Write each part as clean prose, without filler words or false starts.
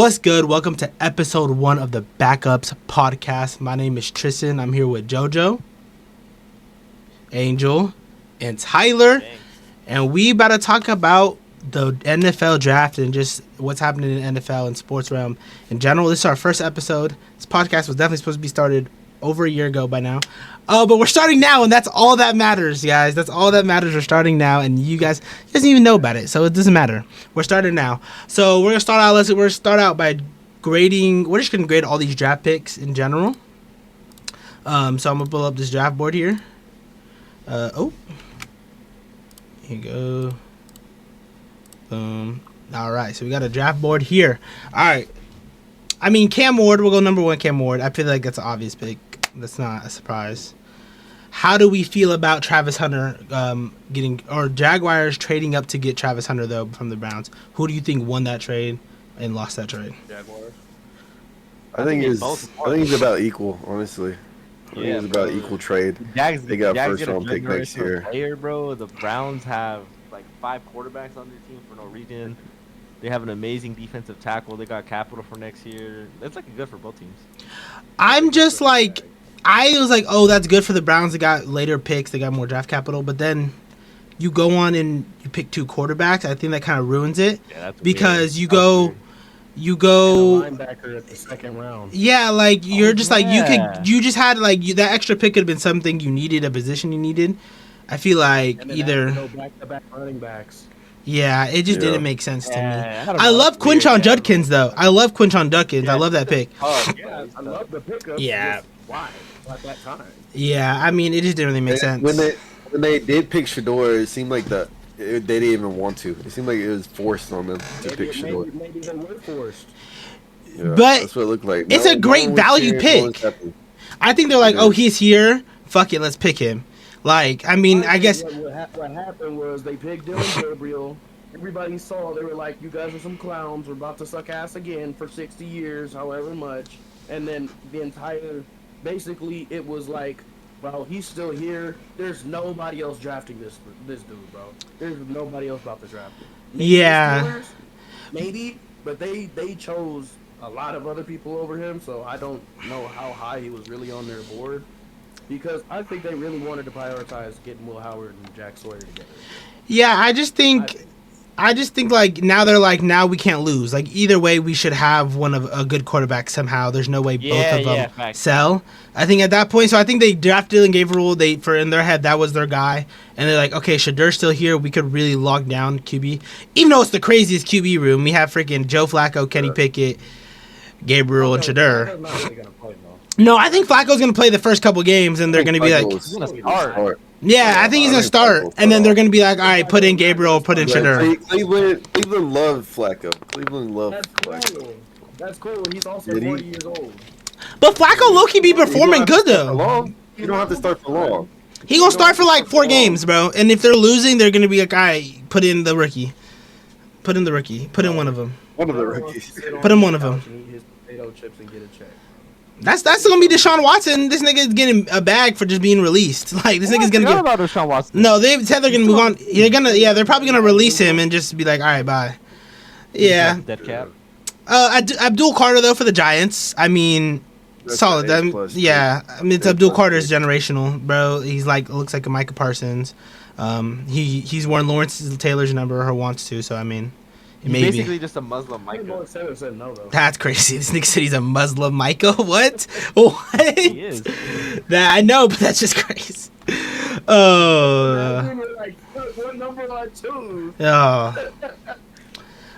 What's good? Welcome to episode 1 of the Backups podcast. My name is Tristan. I'm here with JoJo, Angel, and Tyler. Thanks. And we about to talk about the NFL draft and just what's happening in the NFL and sports realm in general. This is our first episode. This podcast was definitely supposed to be started over a year ago by now. But we're starting now, and that's all that matters, guys. That's all that matters. We're starting now, and you guys doesn't even know about it, so it doesn't matter. We're starting now. So we're gonna start out. We're gonna start out by grading. We're just gonna grade all these draft picks in general. So I'm gonna pull up this draft board here. Here you go. Boom. All right, so we got a draft board here. All right. I mean, Cam Ward, we'll go number 1, Cam Ward. I feel like that's an obvious pick. That's not a surprise. How do we feel about Travis Hunter Jaguars trading up to get Travis Hunter, though, from the Browns? Who do you think won that trade and lost that trade? Jaguars. I think it's about equal, honestly. I think it's about equal trade. They got first round pick next year. Player, bro. The Browns have like 5 quarterbacks on their team for no reason. They have an amazing defensive tackle. They got capital for next year. That's like good for both teams. I'm just like, I was like, oh, that's good for the Browns. They got later picks. They got more draft capital. But then you go on and you pick 2 quarterbacks. I think that kind of ruins it. Yeah, that's because weird. you go linebacker at the second round. Yeah, like you're just like yeah. you just had like that extra pick could have been something you needed, a position you needed. I feel like And then either no back-to-back running backs. yeah, it just Yeah. didn't make sense to me. Yeah, don't I know. love Weird, Quinshon yeah. Judkins though. I love Quinshon Judkins. I love that pick. Oh, Yeah, I love the pickup. Yeah. Just why? At that time. Yeah, I mean it just didn't really make sense. When they did pick SHEDUR, it seemed like they didn't even want to. It seemed like it was forced on them to pick SHEDUR. Maybe they were forced. Yeah, But that's what it looked like. it's a great one was value cheering, no one pick. was happy. I think they're like, Yeah. oh, he's here. Fuck it, let's pick him. Like, I mean, I guess What happened was they picked Dylan Gabriel. Everybody saw, they were like, you guys are some clowns. We're about to suck ass again for 60 years, however much. And then the entire, basically, it was like, bro, he's still here. There's nobody else drafting this dude, bro. There's nobody else about to draft him. Maybe the Yeah. Steelers, maybe, but they chose a lot of other people over him, so I don't know how high he was really on their board. Because I think they really wanted to prioritize getting Will Howard and Jack Sawyer together. yeah, I just think like now they're like, now we can't lose. Like either way, we should have one of a good quarterback somehow. There's no way both of them facts. sell. I think at that point, so I think they drafted and gave rule. They for in their head that was their guy, and they're like, okay, SHEDUR's still here. We could really lock down QB, even though it's the craziest QB room. We have freaking Joe Flacco, Kenny Pickett, Gabriel, and SHEDUR. Flacco's not really gonna play, though. No, I think Flacco's gonna play the first couple games, and they're gonna be like, He's gonna start. yeah, I think he's gonna start, and then they're gonna be like, all right, put in Gabriel, put in SHEDUR. Cleveland loved Flacco. Cleveland loved That's Flacco. cool. That's cool. He's also Did he? 40 years old. But Flacco low-key be performing good For though. long. You don't have to start for long. He gonna start for like 4 games, bro. And if they're losing, they're gonna be like, all right, put in the rookie. Put in the rookie. Put in one of them. One of the rookies. Put him one of them. Eat his potato chips and get a check. That's gonna be Deshaun Watson. This nigga's getting a bag for just being released. Like this nigga's gonna What get. about Deshaun Watson? No, they said they're gonna move on. They're probably gonna release him and just be like, all right, bye. Yeah. Dead cap. Abdul Carter though for the Giants. I mean, That's solid. an A+, Yeah, I mean it's A+. Abdul Carter's generational, bro. He's like looks like a Micah Parsons. He's worn Lawrence Taylor's number or wants to. So I mean, He's maybe. basically just a Muslim Mike Micah. said no, though. That's crazy. This nigga said he's a Muslim Micah. What? What? He is. That I know, but that's just crazy. Oh. We were like, what number are 2? Oh.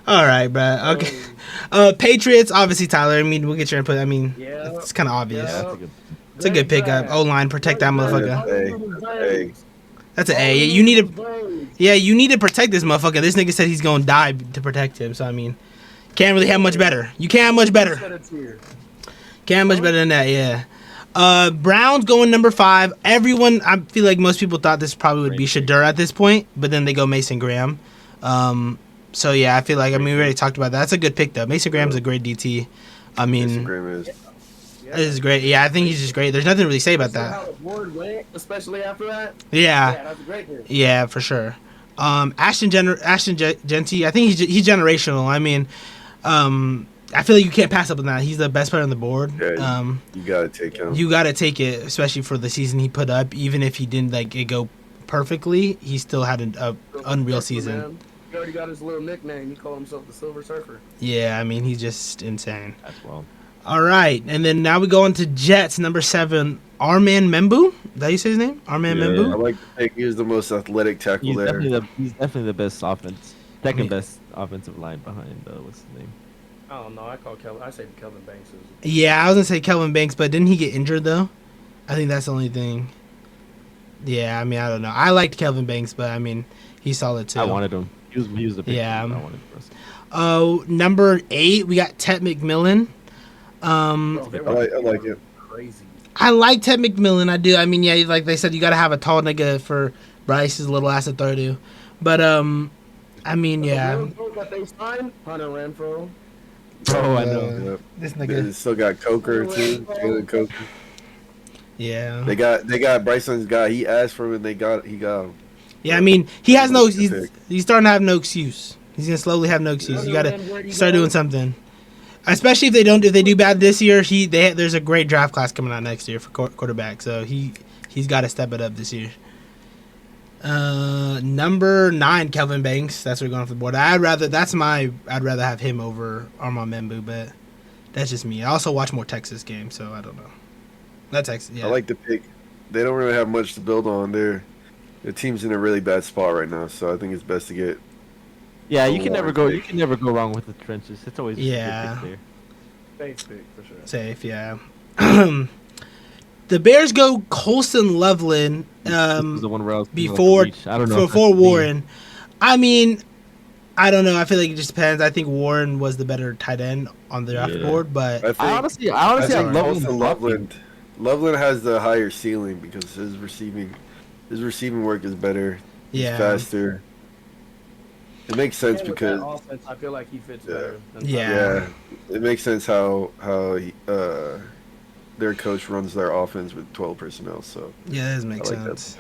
All right, bro. Okay. Patriots, obviously Tyler. I mean, we'll get your input. I mean, Yeah. it's kind of obvious. Yeah. That's a good. It's a good pickup. O line, protect that motherfucker. Hey. That's an A. You need to. Yeah, you need to protect this motherfucker. This nigga said he's gonna die to protect him. So I mean, can't really have much better. You can't have much better. Can't have much better than that. Yeah. Browns going number 5. Everyone, I feel like most people thought this probably would be SHEDUR at this point, but then they go Mason Graham. So yeah, I feel like we already talked about that. That's a good pick though. Mason Graham's a great DT. I mean, Instagram is. this is great. Yeah, I think he's just great. There's nothing to really say about How that. the board went, especially after that. Yeah. That's a great pick. Yeah, for sure. Ashton Genty, I think he's generational. I mean, I feel like you can't pass up on that. He's the best player on the board. Yeah, you gotta take him. You gotta take it, especially for the season he put up. Even if he didn't like it go perfectly, he still had an unreal season. Man. He already got his little nickname. He called himself the Silver Surfer. Yeah, I mean he's just insane. That's well. All right, and then now we go on to Jets number 7, Arman Membu. Is that you say his name? Arman Membu. I like to think he was the most athletic tackle He's there. He's definitely the best second best offensive line behind what's his name? I don't know. I say Kelvin Banks is. Yeah, I was gonna say Kelvin Banks, but didn't he get injured though? I think that's the only thing. Yeah, I mean I don't know. I liked Kelvin Banks, but I mean he's solid too. I wanted him. He was the big Yeah. I wanted him. Oh, number 8, we got Ted McMillan. I like it. Crazy. I like Ted McMillan. I do. I mean, yeah, like they said, you got to have a tall nigga for Bryce's little ass to throw to. But I mean, yeah. That they signed Hunter Renfro. Oh, I know. This They nigga. still got Coker too. Jalen Coker. Yeah. They got Bryson's guy. He asked for him and he got him. Yeah, I mean, he has no. He's starting to have no excuse. He's gonna slowly have no excuse. You gotta start doing something. Especially if they do bad this year, there's a great draft class coming out next year for quarterback. So he's got to step it up this year. Number 9, Kelvin Banks. That's what we're going off the board. I'd rather have him over Armand Membu, but that's just me. I also watch more Texas games, so I don't know. That's Texas. Yeah. I like the pick. They don't really have much to build on. Their team's in a really bad spot right now, so I think it's best to get. Yeah, you can never go wrong with the trenches. It's always a good pick there. Safe pick for sure. Safe, yeah. The Bears go Colston Loveland The one where before Warren. I mean, I don't know. I feel like it just depends. I think Warren was the better tight end on the draft board, but I honestly have Loveland. Loveland has the higher ceiling because his receiving work is better. Yeah. He's faster. It makes sense because offense, I feel like he fits better. Yeah. It makes sense how their coach runs their offense with 12 personnel. So yeah, that does make like sense.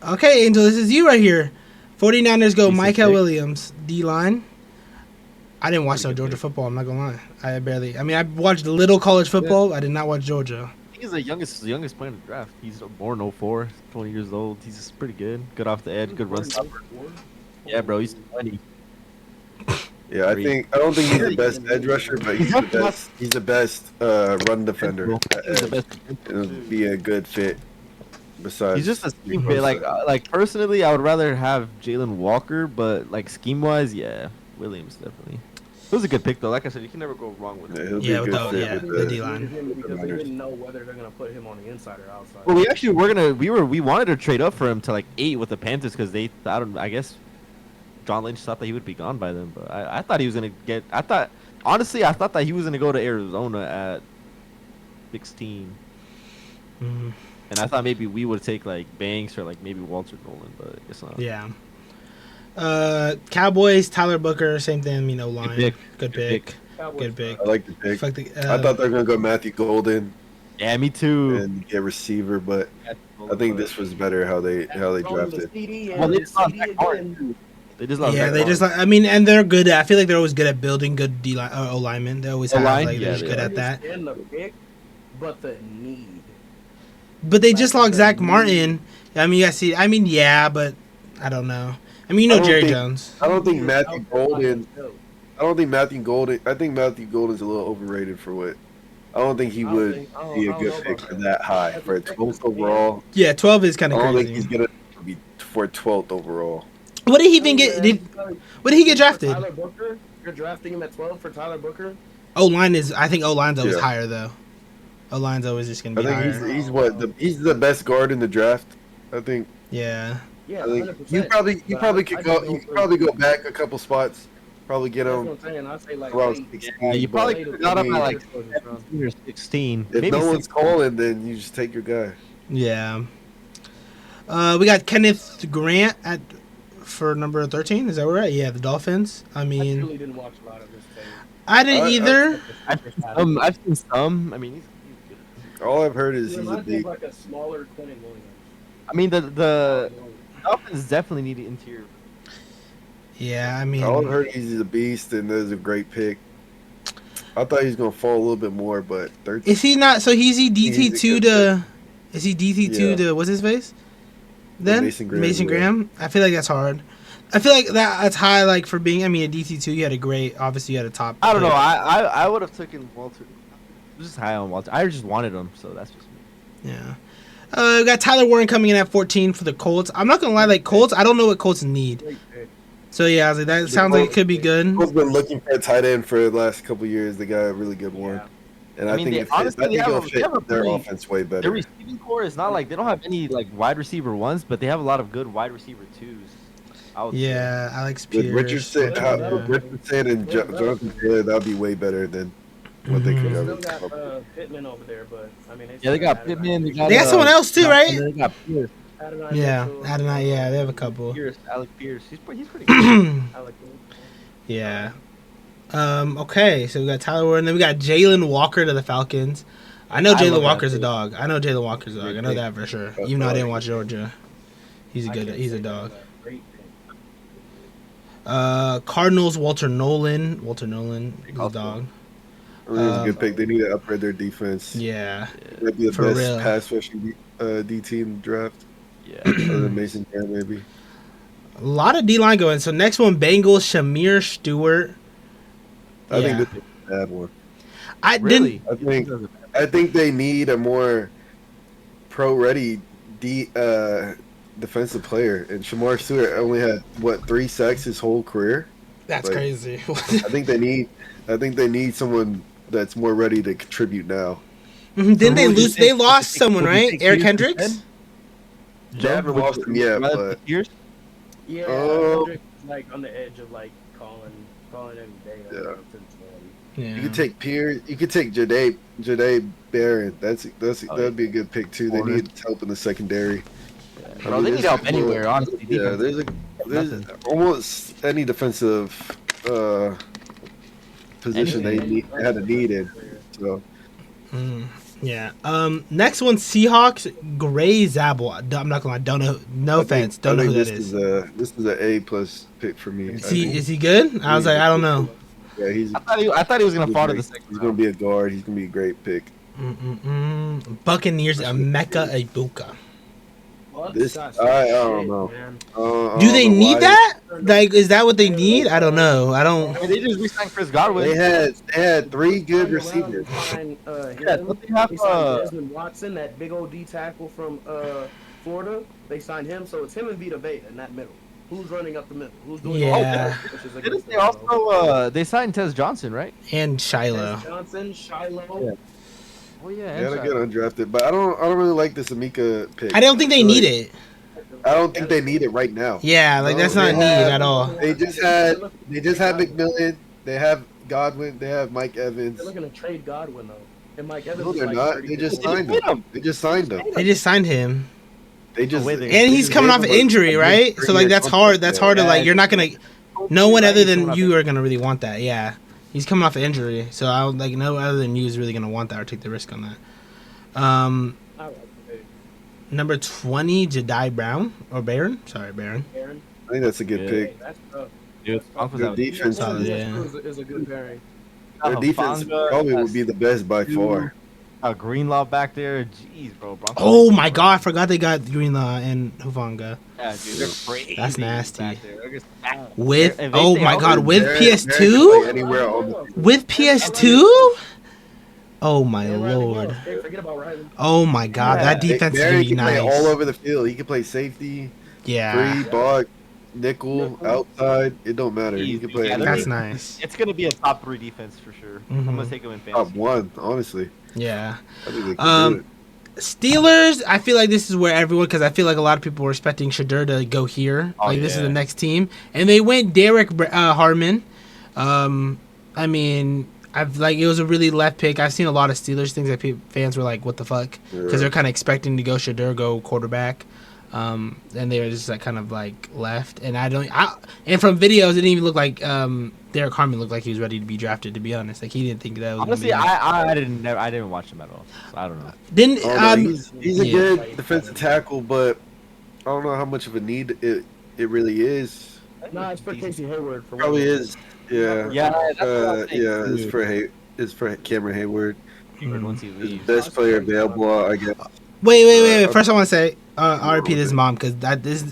Okay, Angel, this is you right here. 49ers go Michael Williams, D-line. I didn't watch no Georgia football, I'm not going to lie. I watched a little college football. I did not watch Georgia. He's the youngest player in the draft. He's born 04, 20 years old. He's just pretty good. Good off the edge, good run stopper. Yeah, bro, he's 20. Yeah, I don't think he's the best edge rusher, but he's the best run defender. He's the best. It'll be a good fit. Besides, he's just a scheme fit. Like personally, I would rather have Jalen Walker, but like scheme wise, yeah, Williams definitely. It was a good pick though. Like I said, you can never go wrong with him. Yeah, the D-line. Because they didn't know whether they're gonna put him on the inside or outside. Well, we wanted to trade up for him to like 8 with the Panthers because I guess John Lynch thought that he would be gone by then, but I thought he was gonna get. I thought that he was gonna go to Arizona at 16, and I thought maybe we would take like Banks or like maybe Walter Nolan, but I guess not. Yeah. Cowboys, Tyler Booker, same thing. Line. Good pick. Good pick. I like the pick. I thought they were gonna go Matthew Golden. Yeah, me too. And get receiver, but I think this was better how they drafted. Well, they just lost Zach Martin. They just lost. Yeah, they just. And they're good. I feel like they're always good at building good O linemen. They always have. They're just good at that. In the pick, but the need. But they just lost Zach Martin. I mean, yeah, but I don't know. I mean, Jerry Jones. I don't think Matthew Golden. I think Matthew Golden's a little overrated for what. I don't think he would be a good pick for that high for a 12th overall. Yeah, 12 is kind of crazy. I don't think he's gonna be for 12th overall. What did he even get? What did he get drafted? Tyler Booker. You're drafting him at 12 for Tyler Booker. I think O-line's always higher though. O-line's always just gonna be higher. I think he's the best guard in the draft. I think. Yeah. Yeah, I think you probably could go back a couple spots. Probably get him. That's what I'm saying. I say like around 16. You probably could have got him at like 17 or 16. If maybe no one's calling, then you just take your guy. Yeah. We got Kenneth Grant for number 13. Is that right? Yeah, the Dolphins. I mean, I really didn't watch a lot of this tape. I didn't either. I've seen some. I mean, he's good. All I've heard is he's a big. Like a smaller Quentin Williams. I mean, the Dolphins definitely need an interior. Yeah, I mean, all I've heard is he's a beast, and there's a great pick. I thought he was gonna fall a little bit more, but 13. Is he not? So he's DT He's a two good to? Is he DT two Yeah. to what's his face? Then Mason Graham, yeah. Graham. I feel like that's hard. I feel like that's high. Like for being, I mean, a DT two, you had a great. Obviously, you had a top. I don't know. pick. I would have taken Walter. I'm just high on Walter. I just wanted him, so that's just me. Yeah. We got Tyler Warren coming in at 14 for the Colts. I'm not gonna lie, like Colts, I don't know what Colts need. So yeah, I was like, that sounds like it could be good. Colts been looking for a tight end for the last couple years. They got a really good one, Yeah. and I I mean, think they- it honestly, I they think have it'll a- they have a fit their pretty- offense way Their better. receiving core is not like they don't have any like wide receiver ones, but they have a lot of good wide receiver twos. I would say. Yeah, Alex With Pierce. Richardson, Yeah. with Richardson and Jonathan Taylor, that'd be way better than what they could Mhm. Still have. got Pittman over there, but I mean, Yeah, they got Pittman. They got someone else too, right? They got Pierce. Yeah, Adonai. Yeah, they have a couple. Pierce, Alec Pierce. He's pretty good. Yeah. Okay, so we got Tyler Warren, then we got Jalen Walker to the Falcons. I know I Jalen love that Walker's a pick. dog. I know Jalen Walker's a dog. I know that for sure. Even though I didn't watch Georgia, he's a good. He's a dog. Cardinals Walter Nolan. Walter Nolan, he's a dog. I mean, it's a good pick. They need to upgrade their defense. Yeah. Might be the For best real. pass rushing DT in the draft, Yeah. other than Mason Graham, maybe. A lot of D line going. So next one, Bengals Shamir Stewart. I Yeah. think this is a bad one. I Really? didn't. I think they need a more pro-ready defensive player. And Shamar Stewart only had 3 sacks his whole career. That's Like, crazy. I think they need someone that's more ready to contribute now. Didn't they Who would you lose? take? They lost someone, Would you right? take Eric Pierce Hendricks. instead? They haven't lost him yet, but Pierce? Yeah, Oh. Hendrick is like on the edge of like calling every day. Yeah. Yeah. you could take Pierce. You could take Jade Barron. That'd be a good pick too. They Corner. need help in the secondary. Bro, they need help anywhere, honestly. Yeah, Defense. there's Nothing. almost any defensive position they had a need in. So Yeah. Next one, Seahawks Gray Zabel. I'm not gonna lie. Don't know. No offense. Don't know who that is. This is an A+ pick for me. Is he good? I was like, I don't know. Yeah, he's. I thought he was gonna fall to the He's second. gonna be a guard. He's gonna be a great pick. Buccaneers Emeka Ibuka. I don't know. Do they need that? Like, is that what they need? I don't know. I don't. I mean, they just re-signed Chris Godwin. They had 3 good receivers. Yeah, don't they have, They signed Desmond Watson, that big old D tackle from Florida. They signed him, so it's him and Vita Vea in that middle. Who's running up the middle? Who's doing Yeah. which is a good Didn't they thing, also they signed Tez Johnson, right? And though. Shiloh. Tez Johnson, Shiloh. Yeah. Oh yeah, Yeah, they get undrafted, but I don't really like this Amika pick. I don't think they need it. I don't think they need it right now. Yeah, like that's No, not they need have- at all. They just had McMillan. They have Godwin. They have Mike Evans. They're looking to trade Godwin though, and Mike Evans. No, is they're like not. 30. They just They signed paid him. him. They just signed him. They just signed him, They just wait, they- and he's coming off an injury, right? So like that's hard. That's hard to like. You're not gonna. No one other than you are gonna really want that. Yeah, he's coming off an injury, so I would like no other than you is really gonna want that or take the risk on that. I like it. Number 20, Jedi Brown or Barron. Sorry, Barron. Aaron. I think that's a good Yeah. pick. Hey, that's tough. Dude, Broncos Their have- defense, Solid, yeah. Is a good pairing. their defense probably would be the best by far. Greenlaw back there. Jeez, bro. Broncos Oh my God, I forgot they got Greenlaw and Hufanga. Yeah, dude, they're crazy. That's nasty. back there. They're just bad. With If they oh stay my healthy, God, with Barron can play PS2, anywhere on the with PS2. Oh my And Riley Lord. Moore. Hey, forget about Riley. Oh my God, that Yeah. defense is Barron gonna be can play all nice. over the field. He can play safety, Yeah, free, block, nickel, outside. It don't matter. He can play Yeah, anywhere. that's nice. It's gonna be a top 3 defense for sure. I'm gonna take him in Top fantasy. 1, honestly. Yeah. I think they can do it. Steelers, I feel like this is where everyone, because I feel like a lot of people were expecting SHEDUR to go here. Oh, Like, this is yeah. the next team. And they went Derek Harmon. I mean, it was a really left pick. I've seen a lot of Steelers things that fans were like, what the fuck? Because Yeah. they're kind of expecting to go SHEDUR, go quarterback. And they were just like kind of like left. And and from videos, it didn't even look like Derek Harmon looked like he was ready to be drafted, to be honest. Like, he didn't think that was Honestly, gonna be I didn't watch him at all. So I don't know. Didn't, Oh, no, he's a yeah. good defensive tackle, but I don't know how much of a need it really is. No, it's for Casey Hayward. For Probably one. is. Yeah. Yeah, that's what I'm saying. Yeah, it's for is for Cameron Hayward. Once he He's leaves. the best player available, I guess. Wait. First, I want to say R.I.P. to his mom because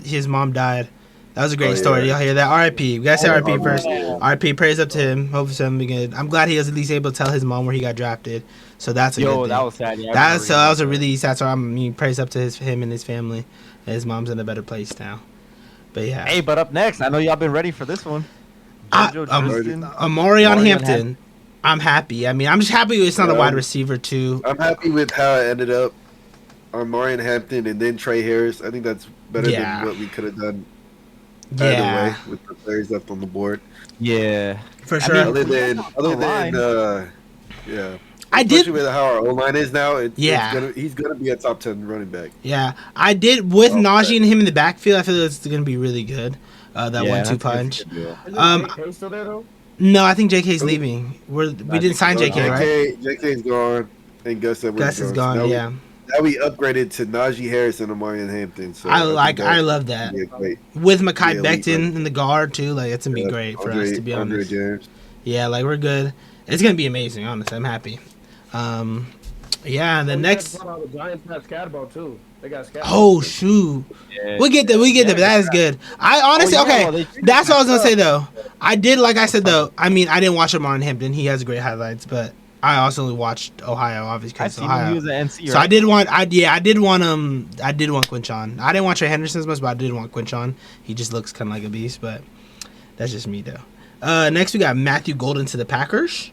his mom died. That was a great story. yeah. Y'all hear that? R.I.P. We gotta say R.I.P. first. Yeah. R.I.P. Praise up to him. Hopefully something good. I'm glad he was at least able to tell his mom where he got drafted. So that's a good thing. That was sad. Yeah, That was a really sad story. I mean, praise up to him and his family. His mom's in a better place now. But yeah. Hey, but up next, I know y'all been ready for this one. Amarion Hampton. I'm happy. I mean, I'm just happy it's not a wide receiver too. I'm happy with how it ended up on Marion Hampton and then Trey Harris. I think that's better than what we could have done either way with the players left on the board. Yeah, for sure. Other than especially with how our O-line is now, he's gonna be a top 10 running back. Yeah, I did with Najee and him in the backfield. I feel it's gonna be really good. That 1-2 punch. JK still there though? No, I think JK's leaving. We didn't sign JK, right? JK's gone, and Gus is gone. Now we upgraded to Najee Harris and Amarion Hampton. So I love that. With Mekhi Becton in the guard too, like it's gonna be great for us to be honest. Yeah, like we're good. It's gonna be amazing. Honestly, I'm happy. And the next. The Giants have Scatterbo too. They got Scatterbo. Oh shoot! Yeah. We get that. But that is good. I honestly that's what I was gonna say though. I did like I said though. I mean, I didn't watch him on Hampton. He has great highlights, but I also watched Ohio, obviously, because Ohio. He was an NC, right? So I did want Quinchon. I didn't want Trey Henderson as much, but I did want Quinchon. He just looks kind of like a beast, but that's just me though. Next we got Matthew Golden to the Packers.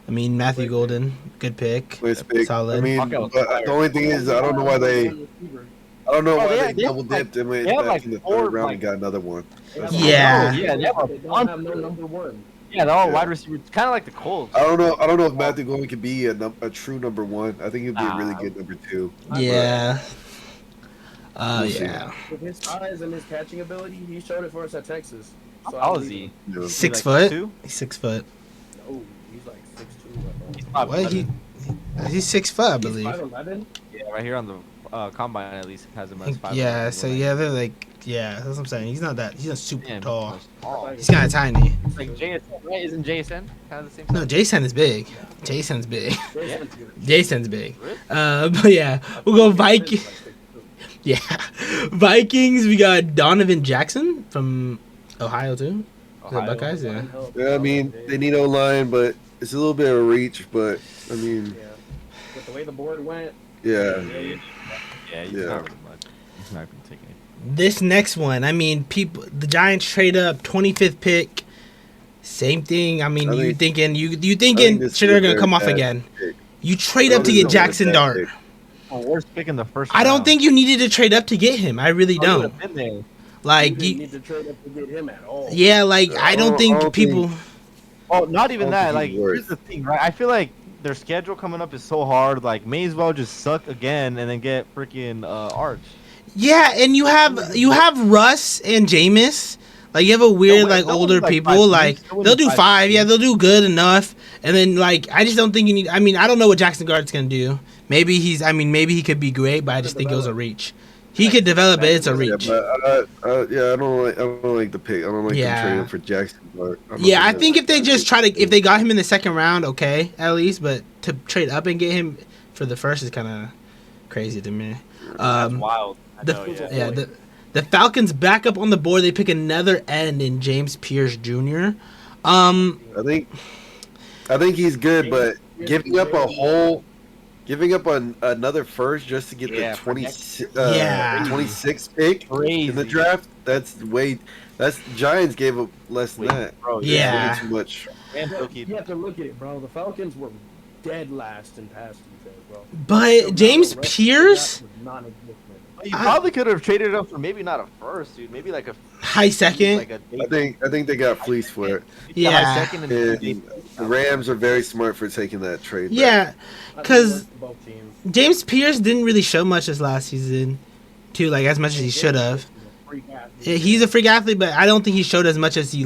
I mean, Matthew Golden, good pick. Solid. I mean, but the only thing is, I don't know why they double dipped and went back in the third round and got another one. Yeah. They don't have no number one. Yeah, they're all wide receivers, kind of like the Colts. I don't know if Matthew Golden could be a true number one. I think he'd be a really good number two. Yeah. With his size and his catching ability, he showed it for us at Texas. So how is he? 6 foot. He's 6 foot. No, he's like 6'2". What? He's 6 foot, I believe. 5'11". Yeah, right here on the combine at least has him as 5'11". Yeah, so they're like, that's what I'm saying. He's not super tall. He's kind of tiny. It's like JSN, right? Isn't JSN kind of the same size? No, JSN is big. JSN's big. JSN's big. But yeah, we'll go Vikings. Yeah, Vikings. We got Donovan Jackson from Ohio too. The Buckeyes, yeah. I mean, they need O-line, but it's a little bit of a reach. But I mean, with the way the board went. Yeah. Not really much. He's not gonna take it. This next one, I mean, the Giants trade up 25th pick. Same thing. I mean, you thinking SHEDUR gonna come off again? You trade up to get Jackson Dart. Worst pick in the first. I don't think you needed to trade up to get him. I really don't. Like you need to trade up to get him at all. Yeah, like I don't think people. Oh, not even that. Like here's the thing, right? I feel like their schedule coming up is so hard. Like may as well just suck again and then get freaking Arch. Yeah, and you have Russ and Jameis. Like you have a weird older people. Like they'll do 5. Yeah, they'll do good enough. And then like I just don't think you need. I mean I don't know what Jackson Garrett's gonna do. Maybe he could be great, but I just think it was a reach. He could develop it. It's a reach. I don't like the pick. I don't like them trading for Jackson. I think if they just if they got him in the second round, okay, at least. But to trade up and get him for the first is kind of crazy to me. That's wild. The Falcons back up on the board. They pick another end in James Pierce Jr. I think he's good, but giving up another first just to get the 26th pick in the draft, that's Giants gave up less than that. Bro, way too much. You have to look at it, bro. The Falcons were dead last in pass defense, bro. But James Pierce, you probably could have traded up for maybe not a first, dude. Maybe like a high second. I think they got fleeced for it. Yeah. And the Rams are very smart for taking that trade. Yeah, because James Pierce didn't really show much this last season, too. Like as much as he should have. Yeah, he's a freak athlete, but I don't think he showed as much as he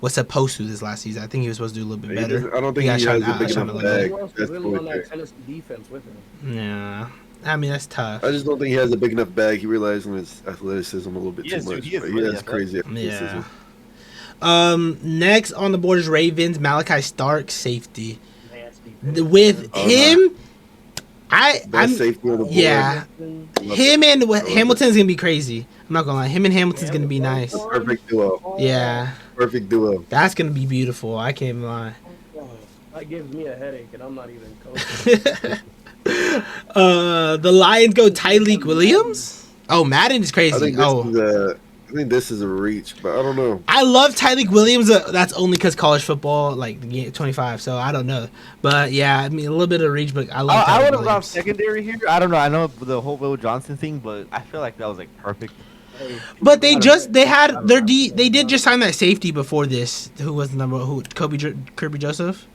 was supposed to this last season. I think he was supposed to do a little bit better. I don't think he has a big enough bag. Really on that Tennessee defense with him. Yeah. I mean, that's tough. I just don't think he has a big enough bag. He relies on his athleticism a little bit too much. He has crazy athleticism. Yeah. Next on the board is Ravens, Malachi Stark, safety. With him, I'm safety on the board. yeah. Him and Hamilton's gonna be crazy. I'm not gonna lie. Him and Hamilton's gonna be nice. Perfect duo. Yeah, Perfect duo. that's gonna be beautiful. I can't even lie. That gives me a headache, and I'm not even coaching. The Lions go Tyreek Williams. Oh, Madden is I crazy. think this is a reach, but I don't know. I love Tyreek Williams. That's only because college football, like the game 25. So I don't know, but yeah, I mean a little bit of reach, but I love. I Tyreek would have gone Williams. secondary here. I don't know. I know the whole Will Johnson thing, but I feel like that was like perfect. But they had their They did just sign that safety before this. Who was the number? Who? Kirby Joseph.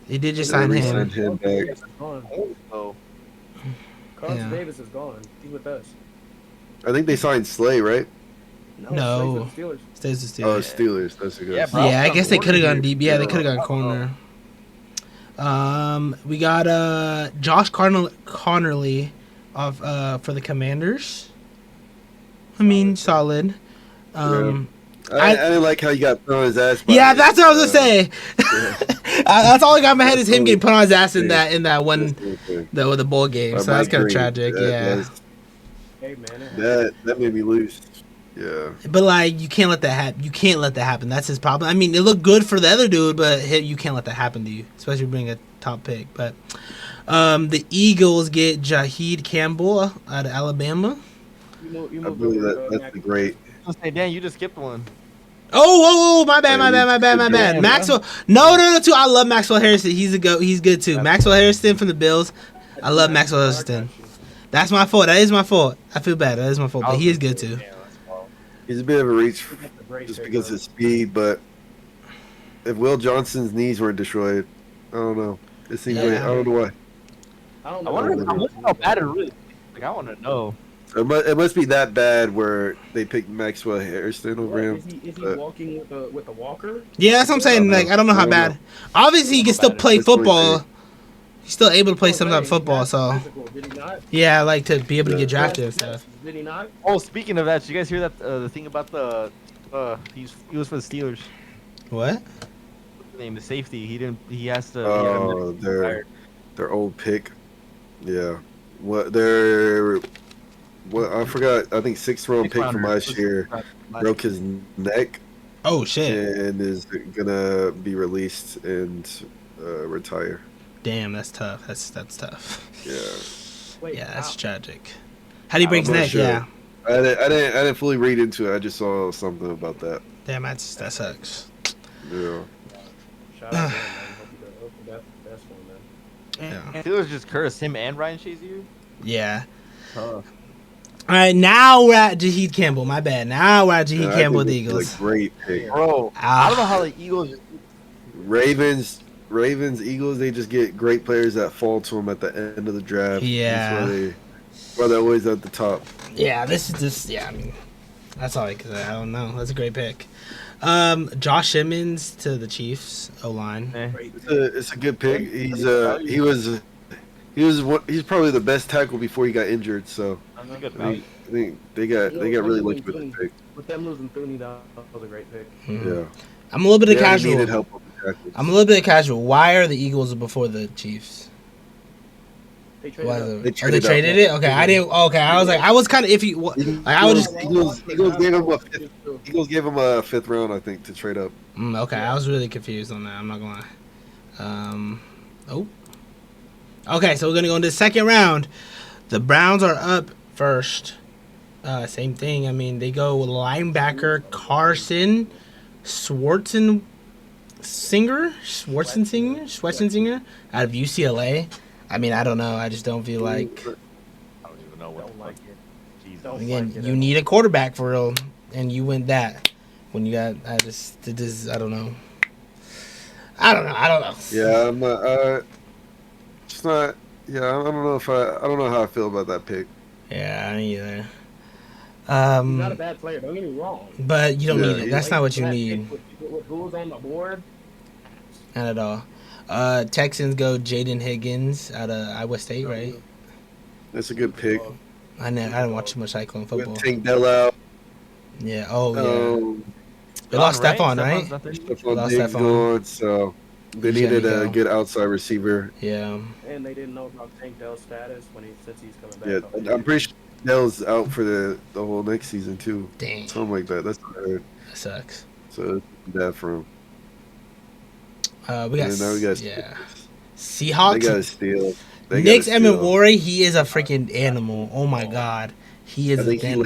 They did just sign him. Send him back. So Carson Yeah. Davis is gone. He's with us. I think they signed Slay, right? No. Slay for the Steelers. Stays the Oh, Steelers. Steelers. That's a good. Yeah, bro. Yeah, I guess they could have gone deep. Yeah, they Yeah. could have gone corner. We got Josh Connerly for the Commanders. I mean, solid. I didn't like how you got thrown his ass. by Yeah, it. that's what I was gonna say. Yeah. That's all I got in my head is him getting put on his ass in that one the bowl game. So that's kind of Agree. tragic. That Yeah, was- Hey man, that made me lose. Yeah. but like you can't let that happen. You can't let that happen. That's his problem. I mean, it looked good for the other dude, but you can't let that happen to you, especially bring a top pick. But the Eagles get Jaheed Campbell out of Alabama. I believe that's the great. I was saying, Dan, you just skipped one. Oh, my bad. Maxwell. No, too. I love Maxwell Harrison. He's good too. Maxwell Harrison from the Bills. I love Maxwell Harrison. That's my fault. That is my fault. I feel bad. That is my fault. But he is good too. He's a bit of a reach just because of his speed, but if Will Johnson's knees weren't destroyed, I don't know. It seems like I don't know why. I I wonder how bad it really is. Like, I want to know. It must be that bad where they picked Maxwell Harrison over him. Is he but- walking with a walker? Yeah, that's what I'm saying. Like I don't know how bad. Obviously, he can still play That's what he football. He's still able to play some type of football. So Did he not? yeah, like to be able to get drafted and stuff. Did he not? Oh, speaking of that, did you guys hear that the thing about the he was for the Steelers? What? What's the name, the safety. He has to. Oh, he had him their old pick. Yeah. What I forgot. I think 6th round pick from last year broke his neck Oh shit! and is gonna be released and retire. Damn, that's tough. That's tough. Yeah. Wait, Yeah, that's how? tragic. How do you break his I'm not neck? sure. Yeah. I didn't fully read into it. I just saw something about that. Damn, that sucks. Yeah. Shout out to him, man. Hope that's the best one, man. Yeah. Steelers just cursed him and Ryan Shazier. Yeah. Huh. All right, now we're at Jaheed Campbell. My bad. Now we're at Jaheed Yeah, I Campbell with think the it's Eagles. a great pick. Bro, Ah. I don't know how the Eagles. Ravens, Eagles. They just get great players that fall to them at the end of the draft. Yeah. That's why they're always at the top. Yeah, this is just I mean, that's all I can say. I don't know. That's a great pick. Josh Simmons to the Chiefs O line. It's a good pick. He's probably the best tackle before he got injured. So That's a good I think they got really lucky with the pick. With them losing Thuney, that was a great pick. Yeah. I'm a little bit of Yeah, he needed casual. help with the tackles. I'm a little bit of casual. Why are the Eagles before the Chiefs? They traded Why up. the, They oh, they traded traded it? Okay, I didn't. Okay, I was kind of iffy. Like, I was just. Eagles gave him a fifth. Eagles gave him a 5th round, I think, to trade up. Okay, I was really confused on that. I'm not gonna lie. Oh. Okay, so we're gonna go into the second round. The Browns are up first. Same thing. I mean, they go with linebacker Carson Schwarzensinger out of UCLA. I mean, I don't know. I just don't feel like. I don't even know what the Don't like fuck. it. Jesus. Don't Again, like it you at need a quarterback for real, and you went that. When you got, I don't know. I don't know. Yeah, I'm not. It's not. Yeah, I don't know I don't know how I feel about that pick. Yeah, I either. He's not a bad player. Don't get me wrong. But you don't Yeah, need it. That's not what you That need. pick with who was on the board? Not at all. Texans go Jaden Higgins out of Iowa State, right? That's a good pick. I didn't watch too much Cyclone football. With Tank Dell out. Yeah. Oh yeah. They lost Right? Stephon, right? Stephon's not there. Stephon Lost Diggs Stephon. gone, so They needed a good outside receiver. Yeah. And they didn't know about Tank Dell's status since he's coming back. Yeah, I'm pretty sure Dell's out for the whole next season too. Dang. Something like that. That's what I heard. That sucks. So it's bad for him. We got Seahawks. They got to steal. Nick's Emenwari, he is a freaking animal. Oh my god, he is. I think he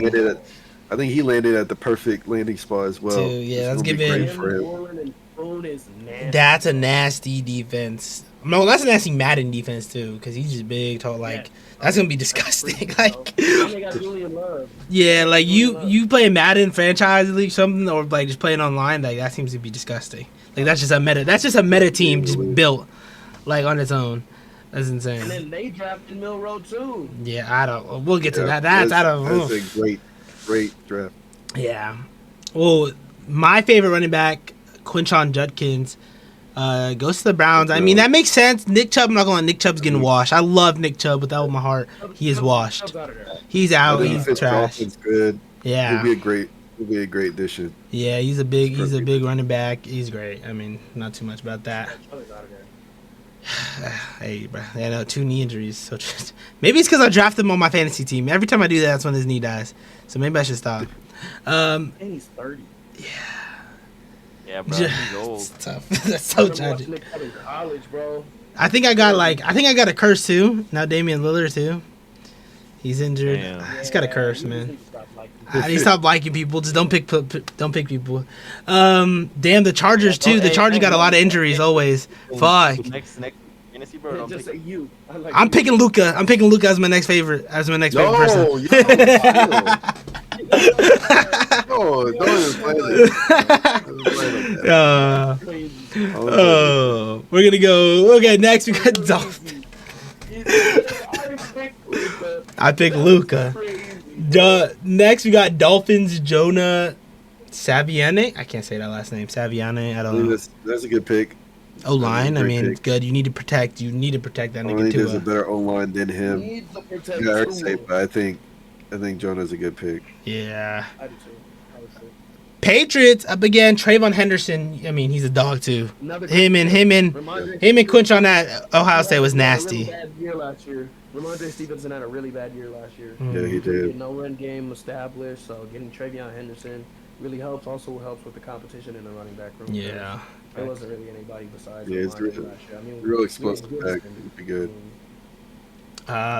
landed at the perfect landing spot as well. Yeah, let's give it. For him. That's a nasty defense. No, that's a nasty Madden defense too, because he's just big, tall. Like that's gonna be disgusting. Like, yeah, like you play Madden franchise league something, or like just playing online. Like that seems to be disgusting. Like that's just a meta. That's just a meta team just built like on its own. That's insane. And then they drafted Milroe too. Yeah, I don't. We'll get to that. That's a great draft. Yeah. Well, my favorite running back, Quinshon Judkins, goes to the Browns. I mean, that makes sense. Nick Chubb, I'm not going to lie. Nick Chubb's getting washed. I love Nick Chubb with all my heart. He is washed. He's out. He's trash. Good. Yeah. He'll be a great addition. Yeah, he's a big running back. He's great. I mean, not too much about that. Hey, bro. I know 2 knee injuries. So maybe it's because I drafted him on my fantasy team. Every time I do that, that's when his knee dies. So maybe I should stop. And he's 30. Yeah. Yeah, bro. He's old. It's tough. That's so tragic. College, bro. I think I got a curse too. Now Damian Lillard too. He's injured. He's got a curse, man. I need to stop liking people. Just don't pick people. Damn, the Chargers too. The Chargers got a lot of injuries always. Fuck. Next fantasy, bro. Just say you. I'm picking Luka. I'm picking Luka as my next favorite. Favorite person. Don't even play that. We're gonna go. Okay, next we got Dolphins. I picked Luka. Next we got Dolphins. Jonah Saviane. I can't say that last name. Saviane. I don't know. That's a good pick. O-line. I mean, it's good. You need to protect. that nigga too. There's a better O-line than him. Yeah, but I think Jonah's a good pick. Yeah. I do too. Patriots up again. Trayvon Henderson. I mean, he's a dog too. Him and Quinch on that Ohio State was nasty. Ramondre Stevenson had a really bad year last year. Yeah, he did. No run game established, so getting Trayvon Henderson really helps. Also helps with the competition in the running back room. Yeah. There wasn't really anybody besides. Yeah, it's real, last year. I mean, real explosive back. It'd be good.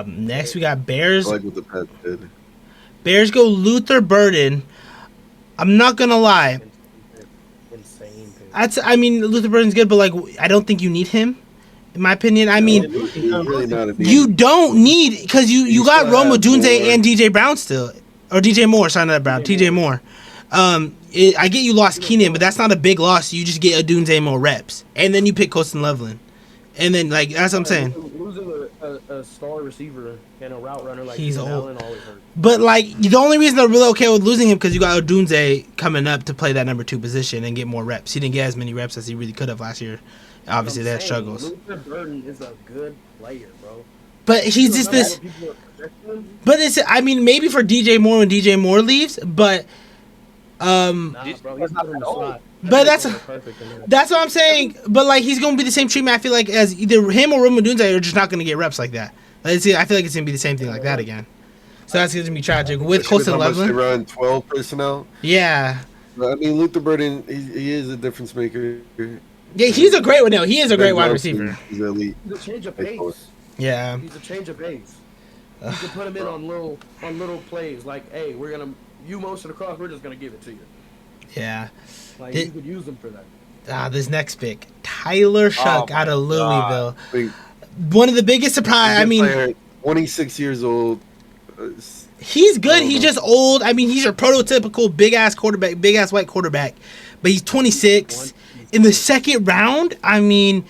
Next we got Bears. I like what the Pats did. Bears go Luther Burden. I'm not gonna lie. Insane. I mean, Luther Burden's good, but like, I don't think you need him. In my opinion, I mean, you don't need because you got Rome Odunze and DJ Brown still, or DJ Moore. Sorry, not Brown. TJ Moore. I get you lost Keenan, but that's not a big loss. You just get Odunze more reps, and then you pick Colston Loveland, and then like that's what I'm saying. Losing a star receiver and a route runner like he's old. Allen always hurt. But like the only reason they're really okay with losing him because you got Odunze coming up to play that number 2 position and get more reps. He didn't get as many reps as he really could have last year. Obviously, they had struggles. Luther Burden is a good player, bro. But he's just this. But it's. I mean, maybe for DJ Moore when DJ Moore leaves, but. Bro, he's not in the slot. But that's what I'm saying. But like, he's gonna be the same treatment. I feel like as either him or Rome Odunze are just not gonna get reps like that. I feel like it's gonna be the same thing like that again. So that's gonna be tragic with Colston Loveland. They run 12 personnel. Yeah. But, I mean, Luther Burden, he is a difference maker. Yeah, he's a great one. No, he is a great wide receiver. He's elite. He's a change of pace. Yeah. He's a change of pace. You can put him in on little plays like, hey, you motion across, we're just gonna give it to you. Yeah. Like you could use him for that. This next pick, Tyler Shuck out of Louisville. One of the biggest surprise. I mean, 26 years old. He's good. He's just old. I mean, he's your prototypical big ass quarterback, big ass white quarterback. But he's 26 in the second round. I mean,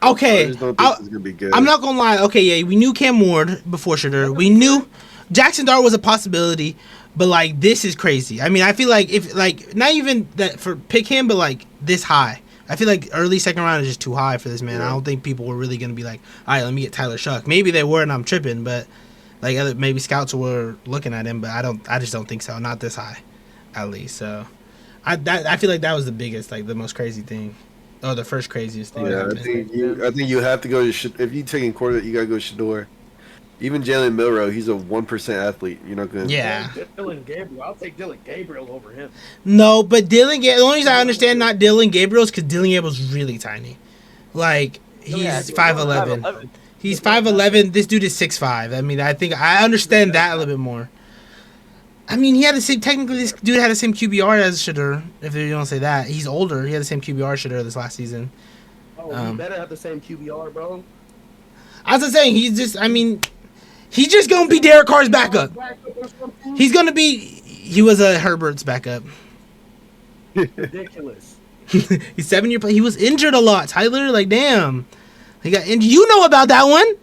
okay. I'm not gonna lie. Okay, yeah, we knew Cam Ward before SHEDUR. We knew Jackson Dart was a possibility, but like this is crazy. I mean, I feel like if like not even that for pick him, but like this high. I feel like early second round is just too high for this man. I don't think people were really gonna be like, all right, let me get Tyler Shuck. Maybe they were, and I'm tripping, but. Like maybe scouts were looking at him, but I just don't think so. Not this high, at least. So, I feel like that was the biggest, like the most crazy thing. Oh, the first craziest thing. Yeah, that happened. I think you have to go to if you taking quarterback, you gotta go SHEDUR. Even Jalen Milrow, he's a 1% athlete. You're not gonna. Yeah. Dylan Gabriel. I'll take Dylan Gabriel over him. No, but the only reason I understand not Dylan Gabriel is because Dylan Gabriel's really tiny. Like he's 5'11". He's 5'11". This dude is 6'5". I mean, I think I understand that a little bit more. I mean, he had the same. Technically, this dude had the same QBR as SHEDUR. If you don't say that, he's older. He had the same QBR as SHEDUR this last season. Oh, he better have the same QBR, bro. I was saying, he's just. I mean, he's just gonna be Derek Carr's backup. He's gonna be. He was a Herbert's backup. Ridiculous. He's 7-year play. He was injured a lot, Tyler. Like, damn, he got injured. You know about that one?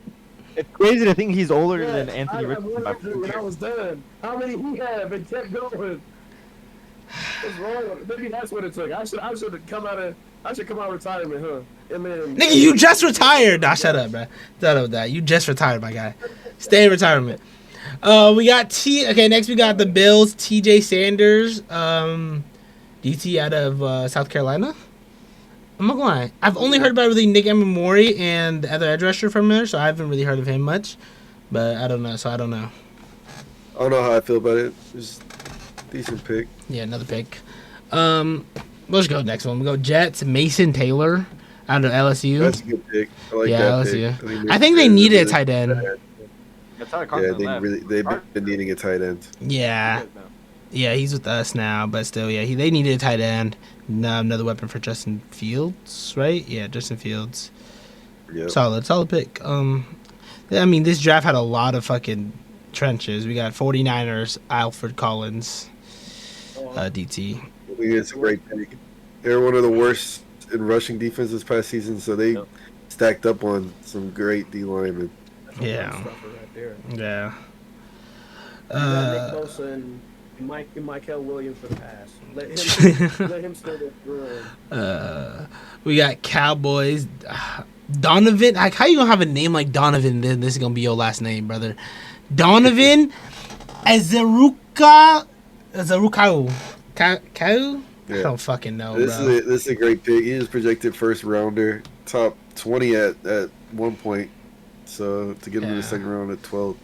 It's crazy to think he's older than Anthony I Richardson. went through when I was done. How many he had and kept going? What's wrong? Maybe that's what it took. I should come out of retirement, huh? And then, Nigga, you just retired. Nah, shut up, bro. Shut up with that. You just retired, my guy. Stay in retirement. We got Okay, next we got the Bills. T.J. Sanders, DT out of South Carolina. I'm not gonna lie. I've only heard about really Nick Emamori and the other edge rusher from there, so I haven't really heard of him much. But I don't know. I don't know. I don't know how I feel about it. It's a decent pick. Yeah, another pick. Let's go next one. We go Jets. Mason Taylor out of LSU. That's a good pick. I like Yeah, that LSU. pick. I think they needed a tight end. Yeah, they've been needing a tight end. Yeah. Yeah, he's with us now, but still, yeah, they needed a tight end. Another weapon for Justin Fields, right? Yeah, Justin Fields. Yep. Solid pick. I mean, this draft had a lot of fucking trenches. We got 49ers, Alfred Collins, DT. I think it's a great pick. They're one of the worst in rushing defense this past season, so they stacked up on some great D linemen. Yeah. Right there. Yeah. Nick Bosa and Michael Williams for the pass. Let him still get through. We got Cowboys. Donovan. Like, how you gonna have a name like Donovan? Then this is gonna be your last name, brother. Donovan Azarukau. Kau? Yeah. I don't fucking know, This bro. is a great pick. He is projected first rounder, top 20 at one point. So to get him in the second round at 12,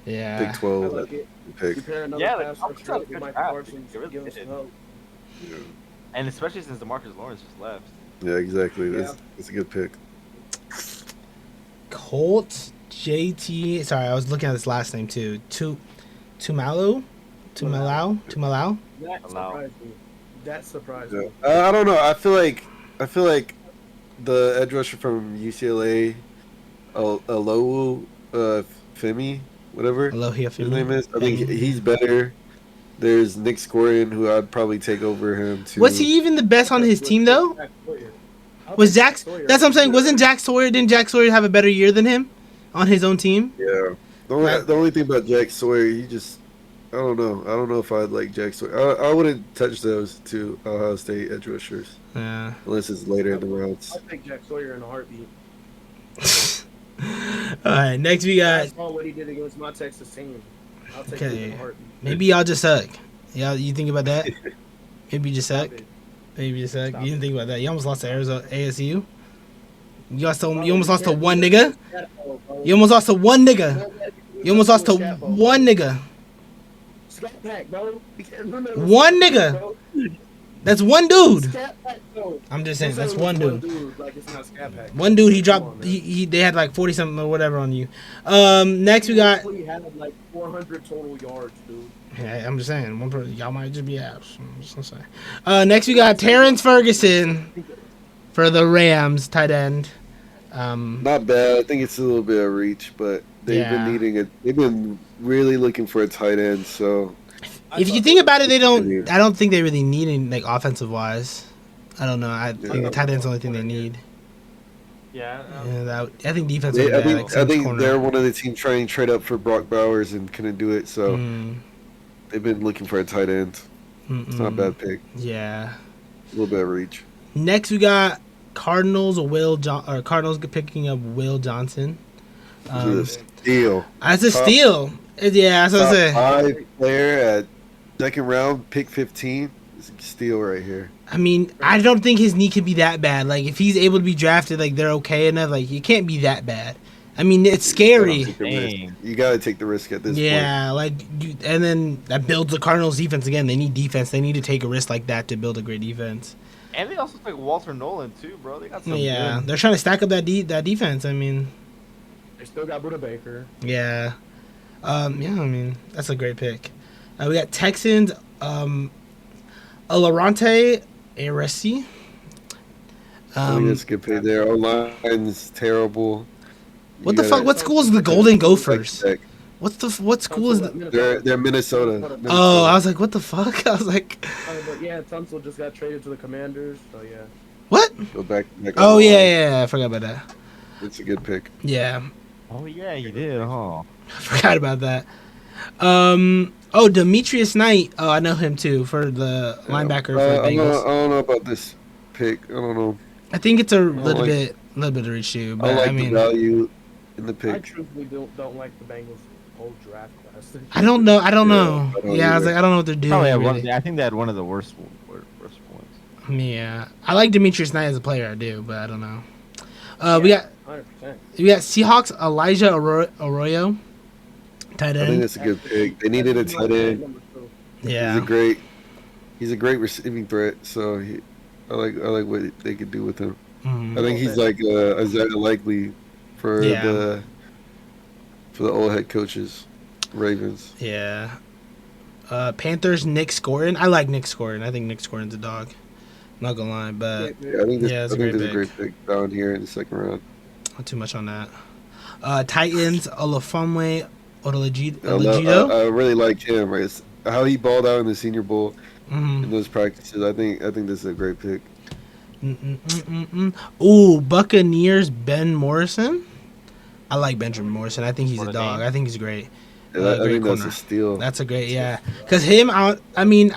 Yeah. pick 12, like that pick. And especially since DeMarcus Lawrence just left. Yeah, exactly. That's a good pick. Colt JT. Sorry, I was looking at his last name too. Tumalau. That surprised me. I don't know. I feel like the edge rusher from UCLA, Alowu Femi, whatever his name is. I think he's better. There's Nick Scorian, who I'd probably take over him too. Was he even the best on his team though? Was Jack? That's what I'm saying. Wasn't Jack Sawyer? Didn't Jack Sawyer have a better year than him on his own team? Yeah. The only thing about Jack Sawyer, I don't know. I don't know if I'd like Jack Sawyer. I wouldn't touch those two Ohio State edge rushers. Yeah. Unless it's later in the rounds. I'll take Jack Sawyer in a heartbeat. All right. Next we got. I saw what he did against my Texas team. I'll take him in a heartbeat. Maybe y'all just suck. Yeah, you think about that? Maybe you just suck. Maybe you just suck. You didn't think about that. You almost lost to ASU. You almost lost to one nigga. You almost lost to one nigga. You almost lost to one nigga. Scat Pack, bro. One nigga. That's one dude. Scat Pack, bro. I'm just saying, that's one dude. Like, it's not Scat Pack. One dude, he dropped. They had like 40 something or whatever on you. Next we got. He had like 400 total yards, dude. Yeah, I'm just saying. Y'all might just be abs. I'm just saying. Next we got Terrence Ferguson for the Rams, tight end. Not bad. I think it's a little bit of reach, but they've been needing it. They've been really looking for a tight end. So if you think about it, I don't think they really need any, like, offensive wise. I don't know. I think the tight end's the only thing they need. Yeah. I think defense. I think they're one of the teams trying to trade up for Brock Bowers and couldn't do it. So they've been looking for a tight end. It's not a bad pick. Yeah. A little bit of reach. Next we got Cardinals. Cardinals picking up Will Johnson. Steal. That's a steal. Yeah, that's what I say. 5 player at second round, pick 15. It's a steal right here. I mean, I don't think his knee could be that bad. Like, if he's able to be drafted, like, they're okay enough. Like, it can't be that bad. I mean, it's scary. You gotta take the risk at this point. Yeah, like, and then that builds the Cardinals' defense again. They need defense. They need to take a risk like that to build a great defense. And they also took Walter Nolan too, bro. They got some. Yeah, good. they're trying to stack up that defense. I mean, They still got Buda Baker. yeah, I mean, that's a great pick. We got Texans, Alorante Aresi. I think that's a good pick there. Our line's terrible. What the fuck? What school is the Golden Gophers? What school is the? They're Minnesota. Oh, I was like, what the fuck? I was like, but yeah, Tunsil just got traded to the Commanders, so yeah. What? Go back. Oh yeah, I forgot about that. It's a good pick. Yeah. Oh yeah, you did, huh? I forgot about that. Demetrius Knight. Oh, I know him too for the linebacker for the Bengals. I don't know about this pick. I don't know. I think it's a little bit of reach too, but I like the value in the pick. I truthfully don't like the Bengals' whole draft class. I don't know. I don't I was like, I don't know what they're doing. Probably I think they had one of the worst points. Yeah, I like Demetrius Knight as a player. I do, but I don't know. We got 100%. Seahawks Elijah Arroyo, tight end. I think that's a good pick. They needed a tight end. Yeah, he's a great receiving threat. So I like what they could do with him. Mm-hmm. I think he's like Isaiah Likely for the old head coaches, Ravens. Yeah. Panthers Nick Scorin. I like Nick Scorin. I think Nick Scorin's a dog. Not gonna lie, but I think it's a great pick down here in the second round. Not too much on that. Titans Olafumwe Olajido. I really like him. Right, it's how he balled out in the Senior Bowl Mm-hmm. in those practices. I think this is a great pick. Ooh, Buccaneers Ben Morrison. I like Benjamin Morrison. I think he's a dog. I think he's great. Yeah, I great think that's a steal. That's a great, because him out. I mean,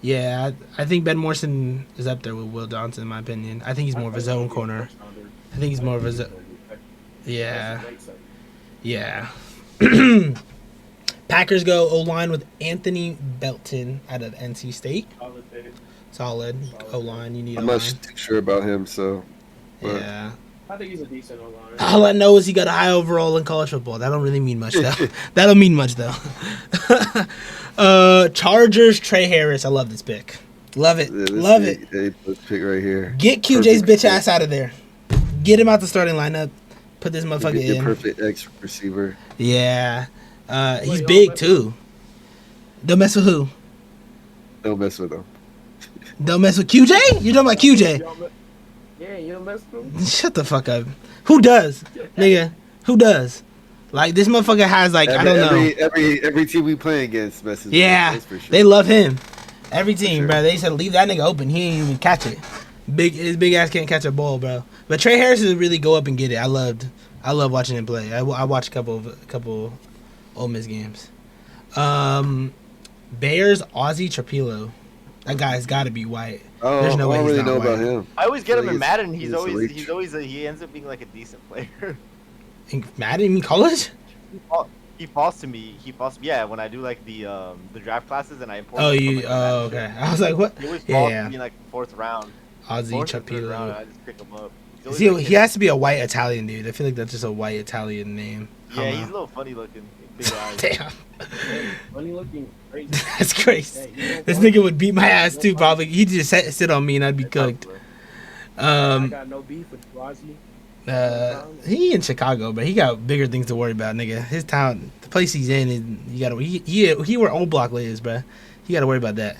yeah, I think Ben Morrison is up there with Will Johnson in my opinion. I think he's more of a zone corner. I think he's more of a yeah. Packers go O-line with Anthony Belton out of NC State. Solid O-line. You need I'm not too sure about him, so. But. Yeah. I think he's a decent O-line. All I know is he got a high overall in college football. That don't really mean much, though. That don't mean much, though. Chargers, Trey Harris. I love this pick. Love it. Love it. This pick right here. Get QJ's bitch ass out of there. Get him out the starting lineup. Put this motherfucker in. Perfect X receiver. Yeah. He's big, too. Don't mess with who? Don't mess with him. Don't mess with QJ? You're talking about QJ? Yeah, you don't mess with him? Shut the fuck up. Who does? Nigga, who does? Like, this motherfucker has, like, I don't know. Every team we play against messes with Yeah, him, for sure. they love him. Every team, bro. They said, leave that nigga open. He ain't even catch it. His big ass can't catch a ball, bro. But Trey Harris is really go up and get it. I love watching him play. I watched a couple Ole Miss games. Bears, Ozzie Trapilo. That guy's got to be white. There's no way I don't he's really not know white. about him. I always get him in He's- Madden. He ends up being like a decent player. In Madden, you mean college? He falls to me. Yeah, when I do like the draft classes and I import. Oh, them from, you. like, the Oh, Madden okay. shit. I was like, what? He always falls Yeah. to me in like fourth round. Ozzie Fourth or third round, Trapilo. I just pick him up. He's always He has to be a white Italian dude. I feel like that's just a white Italian name. I Yeah, don't he's a know. little funny looking. Big eyes. Damn. Funny looking, crazy. That's crazy. This nigga would beat my ass too, probably. He'd just sit on me and I'd be cooked. I got no beef with Ozzie. He in Chicago, but he got bigger things to worry about, nigga. His town, the place he's in, you gotta. He where Old Block lives, bruh. You gotta worry about that.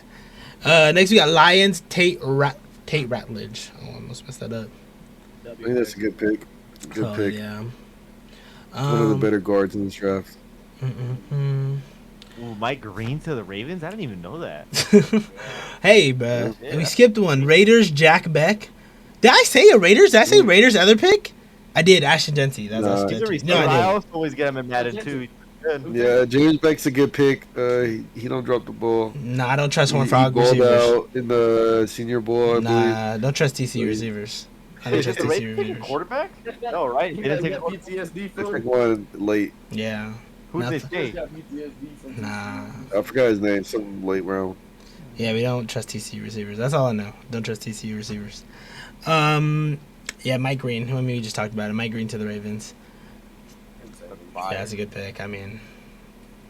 Next we got Lions, Tate Ratledge. Oh, I almost messed that up. I think that's a good pick. Good pick. Yeah. One of the better guards in this draft. Ooh, Mike Green to the Ravens? I didn't even know that. Hey, bruh. Yeah. We skipped one. Raiders, Jack Beck. Did I say a Raiders? Did I say Raiders other pick? I did. Ashton Dempsey. That's Nah. what I He's a skipped. receiver. No, I I didn't. also always get him in Madden too. He's good. Yeah, James Beck's a good pick. He don't drop the ball. Nah, I don't trust He Horned Frog balled receivers. out in the Senior Bowl, I believe. Nah, don't trust TC receivers. I don't Is trust the TC Ravens taking a receivers. quarterback? No, right? They didn't take a quarterback. PTSD They from took one late. Yeah. Who's they Nothing. take? got PTSD from Nah. I forgot his name. Some late round. Yeah, we don't trust TCU receivers. That's all I know. Don't trust TCU receivers. Yeah, Mike Green. I mean, we just talked about it. Mike Green to the Ravens. Yeah, that's a good pick. I mean,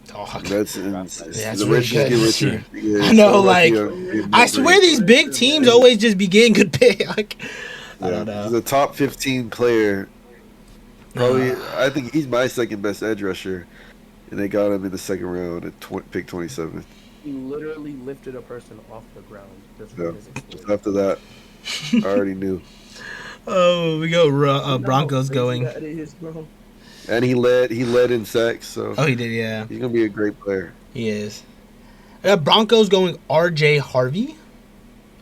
dog. That's That's the really rich good. get richer. Yeah, I know, so like, lucky I swear these big teams always just be getting good pick. Like, I don't know. He's a top 15 player. Probably, I think he's my second best edge rusher, and they got him in the second round at pick 27. He literally lifted a person off the ground. Just after that, I already knew. Oh, we go Broncos going. And he led in sacks, so Oh, he did, yeah. He's gonna be a great player. He is. Broncos going R.J. Harvey.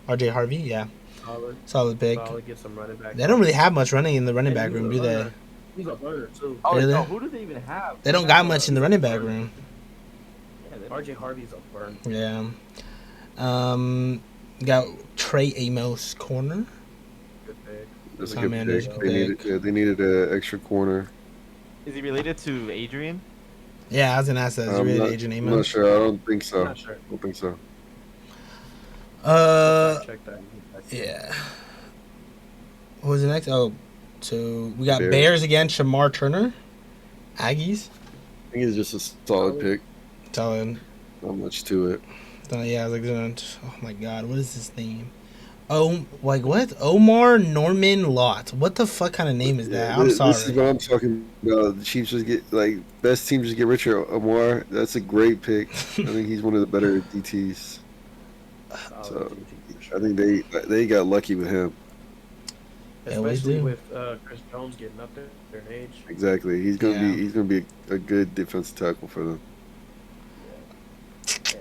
R.J. Harvey, yeah. Solid pick. Get some running back. They don't really have much running in the running back room, do they? He's a burner too. Oh, Really? no, who do they even have? They don't got much in the running back room. Yeah, RJ Harvey's a burn. Yeah. Got Trey Amos corner. Good pick. That's a Tom good Anderson pick. They needed an extra corner. Is he related to Adrian? Yeah, I was gonna ask that. Is he really Agent Amos? I'm not sure. I don't think so. Not sure. I don't think so. Check that. Yeah. What was the next? Oh, so we got Bears. Bears again. Shamar Turner. Aggies. I think it's just a solid pick. Solid. Not much to it. Yeah, I was like, oh my god, what is his name? Oh, like what? Omar Norman Lott. What the fuck kind of name is that? I'm sorry. This is what I'm talking about. The Chiefs just get best teams just get richer. Omar, that's a great pick. I think he's one of the better DTs. So I think they got lucky with him. Especially with Chris Jones getting up there in age. Exactly. He's gonna be a good defensive tackle for them.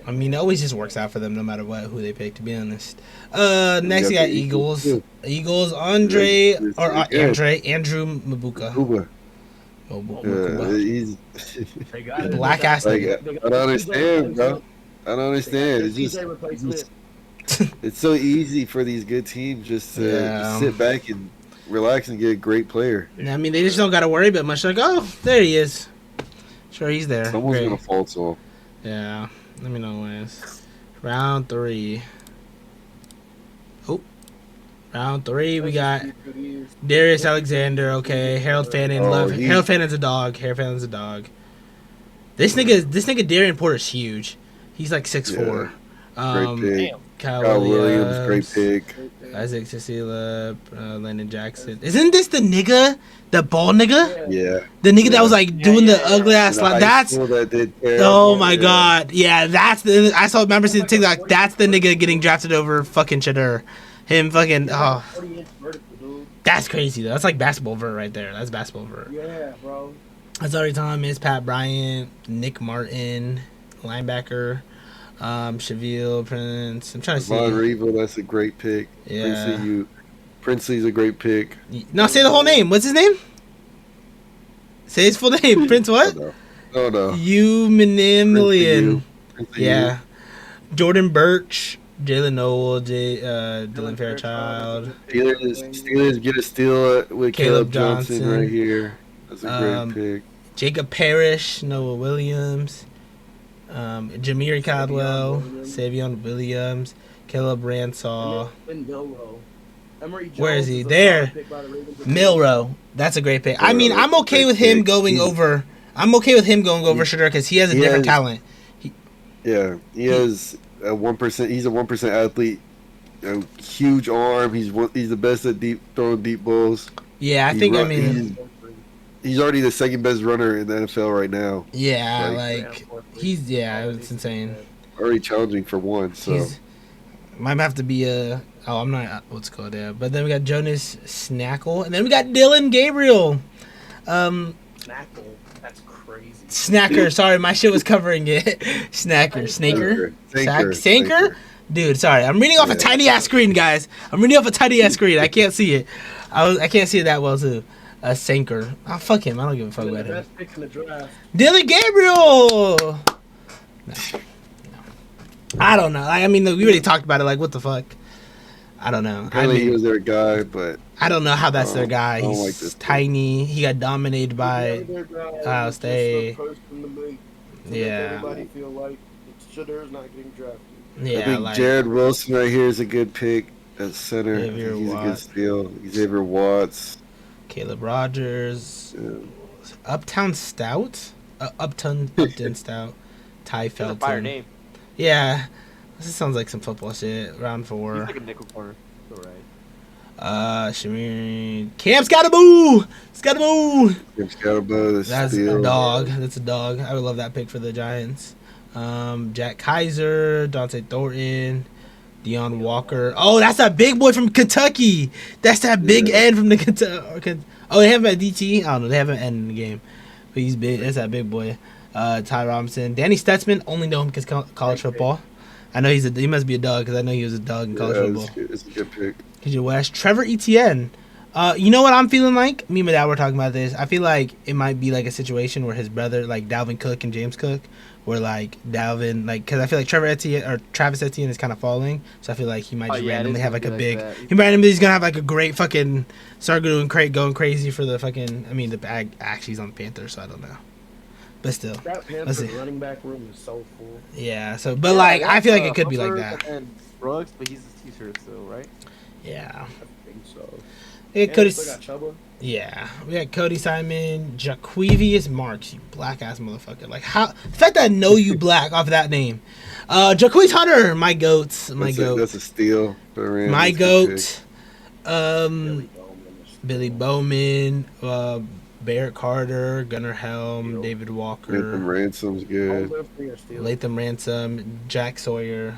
I mean, it always just works out for them no matter who they pick, to be honest. Next, you got Eagles. Eagles, Andrew Mabuka. He's black ass nigga. I don't understand, bro. I don't understand. It's so easy for these good teams just to sit back and relax and get a great player. I mean, they just don't got to worry about much. Like, oh, there he is. Sure, he's there. Someone's going to fall to him. Yeah. Let me know when it's round 3. Oh. Round 3, we got Darius Alexander, okay. Harold Fannin. Harold Fannon's a dog. This nigga Darian Porter's huge. He's like 6'4". Great pick. Kyle Williams, great pick. Isaac Cecilia, Landon Jackson. Isn't this the nigga? The bald nigga? Yeah. The nigga that was like doing the ugly ass slide. Oh my god. Yeah, that's the. I saw members in TikTok. That's the nigga getting drafted over fucking SHEDUR. Him fucking. Oh. That's crazy though. That's like basketball vert right there. That's basketball vert. Yeah, bro. Azari Thomas, Pat Bryant, Nick Martin, linebacker. Cheville, Prince. I'm trying to see. Von Revo, that's a great pick. Yeah. Princely's a great pick. No, say the whole name. What's his name? Say his full name. Prince what? Oh no. Minimilian. Yeah. Jordan Birch, Jalen Noel, Dylan Fairchild. Steelers get a steal with Caleb Johnson right here. That's a great pick. Jacob Parrish, Noah Williams. Jameer Caldwell, Savion Williams, Caleb Ransaw. Where is he? There. Milrow. That's a great pick. I mean, I'm okay with him going over. I'm okay with him going over SHEDUR because he has a different talent. He has a 1%. He's a 1% athlete. A huge arm. He's the best at throwing deep balls. Yeah, I think. He's already the second best runner in the NFL right now. Yeah, it's insane. Already challenging for one, so. Might have to be I'm not, what's it called, yeah. But then we got Jonas Snackle, and then we got Dylan Gabriel. Snackle, that's crazy. Snacker, sorry, my shit was covering it. Snaker? Dude, sorry, I'm reading off a tiny-ass screen, guys. I can't see it. I can't see it that well, too. Sanker. Oh, fuck him. I don't give a fuck about him. Dylan Gabriel! No. I don't know. I mean, we already talked about it. Like, what the fuck? I don't know. Apparently he was their guy, but... I don't know how that's their guy. He's tiny. He got dominated by Ohio State. Yeah. Everybody feel like SHEDUR's not getting drafted. Yeah, I think like Jared Wilson right here is a good pick at center. I Xavier think he's a good Watts. steal. Xavier Watts. Caleb Rogers, Yeah. Uptown Stout, Upton Stout, Ty He has a fire Felton. name. Yeah, this sounds like some football shit. Round He's 4. like a nickel corner. All right. Shamir, Cam Scottaboo, Scottaboo. Jim Scalabro, the That's a steal. dog. That's a dog. I would love that pick for the Giants. Jack Kaiser, Dante Thornton, Deion Walker. Oh, that's that big boy from Kentucky. That's that big end from the Kentucky. Oh, they have him at DT. I don't know. They have him end in the game, but he's big. That's that big boy. Ty Robinson, Danny Stutzman. Only know him because college football. I know he must be a dog because I know he was a dog in college football. It's a good pick. KJ West, Trevor Etienne. You know what I'm feeling like? Me and my dad were talking about this. I feel like it might be like a situation where his brother, like Dalvin Cook and James Cook, where like Dalvin, like, because I feel like Travis Etienne is kind of falling. So I feel like he might just randomly have like a big. He's gonna have like a great fucking start going crazy for the fucking. I mean, the bag actually he's on the Panthers, so I don't know. But still, that Panthers running back room is so full. Yeah. So, but like, I feel like it could be like that. And Brooks, but he's hurt still, right? Yeah. I think so. It could got Chuba. Yeah, we got Cody Simon, Jaquavius Marks, you black ass motherfucker. Like how the fact that I know you black off of that name. Jaquavius Hunter, my goat. That's a steal for the Rams. My goat. Billy Bowman, Barrett Carter, Gunnar Helm, David Walker. Latham Ransom's good. Latham Ransom, Jack Sawyer.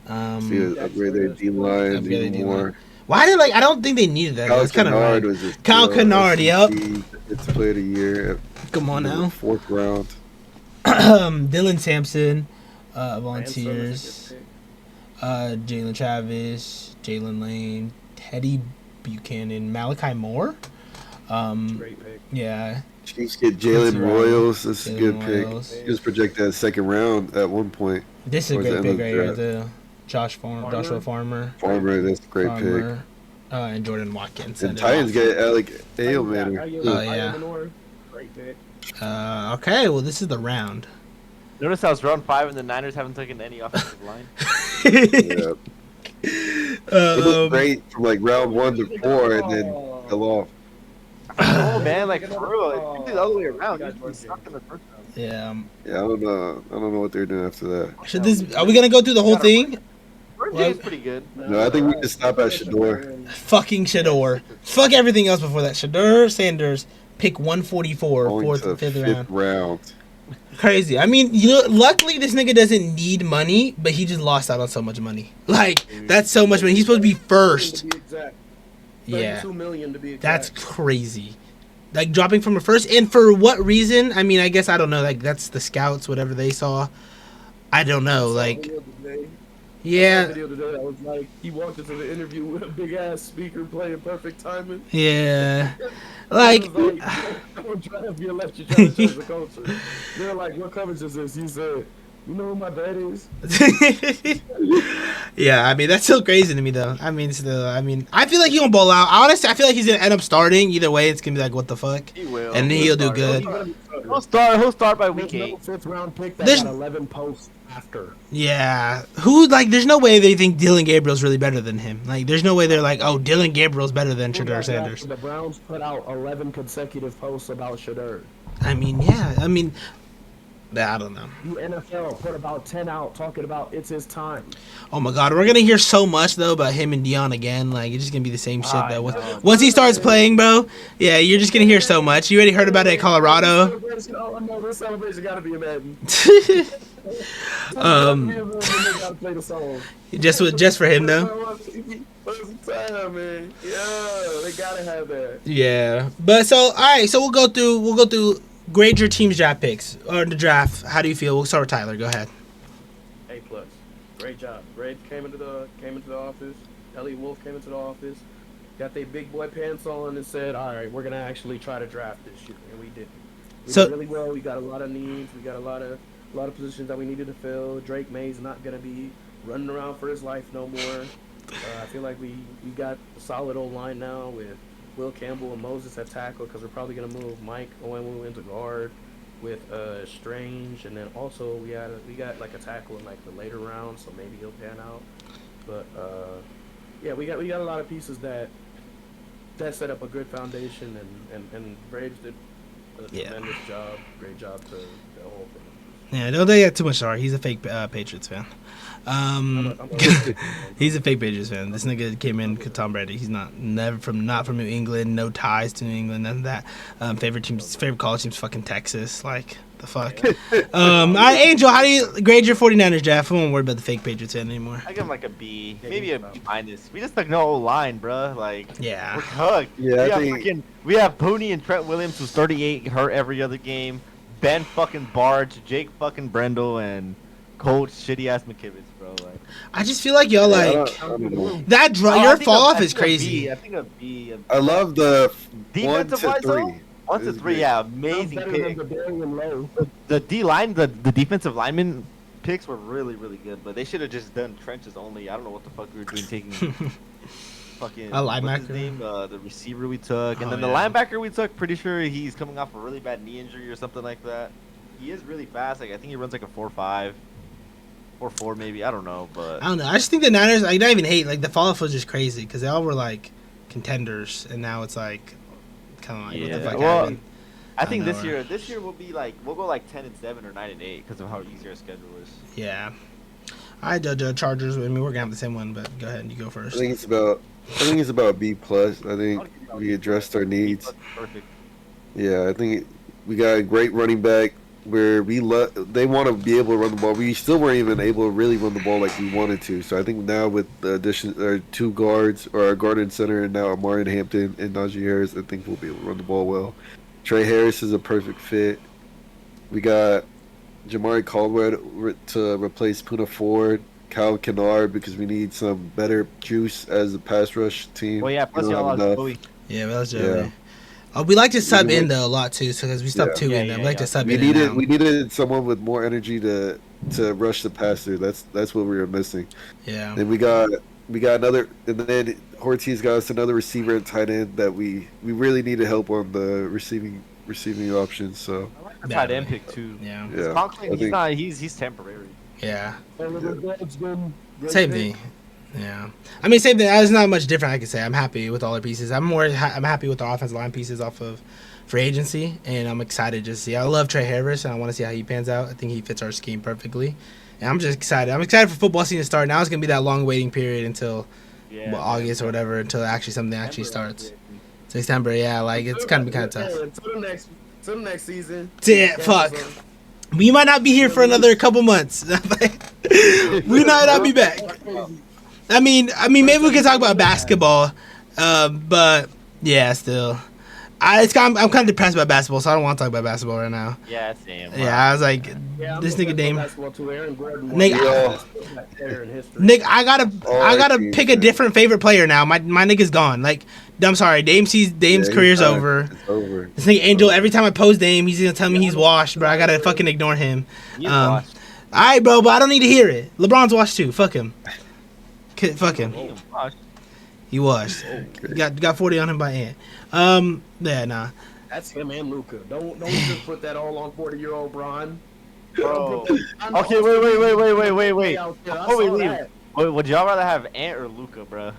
Upgrade their D-line even more. Why did I don't think they needed that. That's kind of right. Kyle Kennard, yep. It's player of the year. Come on now. 4th round. Dylan Sampson, Volunteers. Jalen Travis, Jalen Lane, Teddy Buchanan, Malachi Moore. Great pick. Yeah. Chiefs get Jalen Royals. This is a good pick. He was projected as 2nd round at one point. This is a great pick right here, too. Joshua Farmer. That's a great pick. And Jordan Watkins. And Titans get Alec Ailman. Oh, yeah. Great pick. Okay, well, this is the round. Notice how it's round 5 and the Niners haven't taken any offensive line. Yeah. It was great from like round 1 to 4 and then fell off. Oh, man, like, for real. It's the other way around. He's stuck in the first round. Yeah. Yeah, I don't know what they're doing after that. Are we going to go through the whole thing? Jay's pretty good. No, I think we can stop at SHEDUR. Fucking SHEDUR. Fuck everything else before that. SHEDUR Sanders, pick 144, 4th and 5th round. Crazy. I mean, luckily this nigga doesn't need money, but he just lost out on so much money. Like, that's so much money. He's supposed to be first. Yeah. $32 million to be exact. That's crazy. Like, dropping from a first. And for what reason? I mean, I guess I don't know. Like, that's the scouts, whatever they saw. I don't know. Like, yeah. Video today that was like he walked into the interview with a big ass speaker playing perfect timing. Yeah. Like, I'm trying to be a left, you're trying to change the culture. They're like, what coverage is this? He said, you know who my dad is? Yeah, I mean, that's still crazy to me, though. I mean, I feel like he won't bowl out. Honestly, I feel like he's going to end up starting. Either way, it's going to be like, what the fuck? He will. And then he'll do good. He'll start by week 8. No 5th round pick that got 11 posts after. Yeah. There's no way they think Dylan Gabriel's really better than him. Like, there's no way they're like, oh, Dylan Gabriel's better than SHEDUR Sanders. The Browns put out 11 consecutive posts about SHEDUR. I mean, yeah. I mean, I don't know. The NFL put about 10 out talking about it's his time. Oh my God, we're gonna hear so much though about him and Deion again. Like it's just gonna be the same shit though. Once he starts playing, bro, yeah, you're just gonna hear so much. You already heard about it at Colorado. Oh no, this celebration gotta be a Madden. Just for him though. Man. Yeah, they gotta have that. Yeah, but so all right, so we'll go through. Grade your team's draft picks or the draft. How do you feel? We'll start with Tyler. Go ahead. A+. Great job. Ray came into the office. Elliot Wolf came into the office. Got their big boy pants on and said, "All right, we're gonna actually try to draft this year," and we did. We did really well. We got a lot of needs. We got a lot of positions that we needed to fill. Drake May's not gonna be running around for his life no more. I feel like we got a solid old line now with Will Campbell and Moses at tackle because we're probably going to move Mike Onwenu into guard with Strange, and then also we got like a tackle in like the later rounds, so maybe he'll pan out. But yeah, we got a lot of pieces that set up a good foundation, and Braves did a tremendous job, great job to the whole thing. Yeah, don't think that too much sorry. He's a fake Patriots fan. He's a fake Patriots fan. This nigga came in Tom Brady. He's not from New England, no ties to New England, none of that. Favorite college team's fucking Texas. Like the fuck. All right, Angel, how do you grade your 49ers draft? I won't worry about the fake Patriots fan anymore. I give him like a B, maybe a B minus. We just like no line, bro. Like yeah, we're cooked. Yeah, we have Booney and Trent Williams, who's 38, hurt every other game. Ben fucking Barge, Jake fucking Brendel, and Coach shitty ass McKivitz, bro. Like, I just feel like y'all like that. Your fall off is crazy. I think a B. I love the defensive wise though. 1 to 3, yeah, amazing pick. The D line, the defensive lineman picks were really good, but they should have just done trenches only. I don't know what the fuck we were doing taking fucking a linebacker. What's his name? The receiver we took, and then the linebacker we took. Pretty sure he's coming off a really bad knee injury or something like that. He is really fast. Like I think he runs like a 4.5, 4.4 maybe. I don't know, but I don't know. I just think the Niners. I don't even hate like the fall off was just crazy because they all were like contenders, and now it's like kind of like what the fuck happened. I think this year we'll be like we'll go like 10-7 or 9-8 because of how easy our schedule is. Yeah. I judge Chargers. I mean, we're gonna have the same one, but go ahead and you go first. I think it's about B plus. I think we addressed our needs. Perfect. Yeah, I think we got a great running back where they want to be able to run the ball. We still weren't even able to really run the ball like we wanted to. So I think now with the addition our 2 guards, or our guard and center, and now Martin Hampton and Najee Harris, I think we'll be able to run the ball well. Trey Harris is a perfect fit. We got Jamari Caldwell to replace Puna Ford, Kyle Kennard, because we need some better juice as a pass rush team. Well, yeah, plus y'all lost Bowie. Yeah, that's Joey. We like to sub in though a lot too, so because we stubbed 2 in them. We like to sub in. We needed someone with more energy to rush the passer. That's what we were missing. Yeah. And we got another, and then Ortiz got us another receiver and tight end that we really needed help on the receiving options. So I like the tight end pick too. Yeah. He's temporary. Yeah. Same thing. Yeah, I mean, same thing. There's not much different I can say. I'm happy with all our pieces. I'm happy with the offensive line pieces off of free agency, and I'm excited to see. I love Trey Harris, and I want to see how he pans out. I think he fits our scheme perfectly, and I'm just excited. I'm excited for football season to start. Now it's gonna be that long waiting period until August or whatever, until something actually starts. September, yeah, like it's gonna be kind of tough. Till the next season. Yeah, fuck. We might not be here for another couple months. We might not be back. I mean, maybe we can talk about basketball, but yeah, still, I'm kind of depressed about basketball, so I don't want to talk about basketball right now. Yeah, same. Yeah, I was like, this nigga Dame. Nick, I gotta pick a different favorite player now. My nigga's gone. Like, I'm sorry, Dame's career's over. It's over. This nigga Angel, every time I post Dame, he's gonna tell me he's washed, bro. I gotta fucking ignore him. All right, bro, but I don't need to hear it. LeBron's washed too. Fuck him. Fuck him. He was. Got 40 on him by Ant. Yeah, nah. That's him and Luka. Don't just put that all on 40-year-old Bron. Bro. Okay, wait. Before we leave, would y'all rather have Ant or Luka, bro?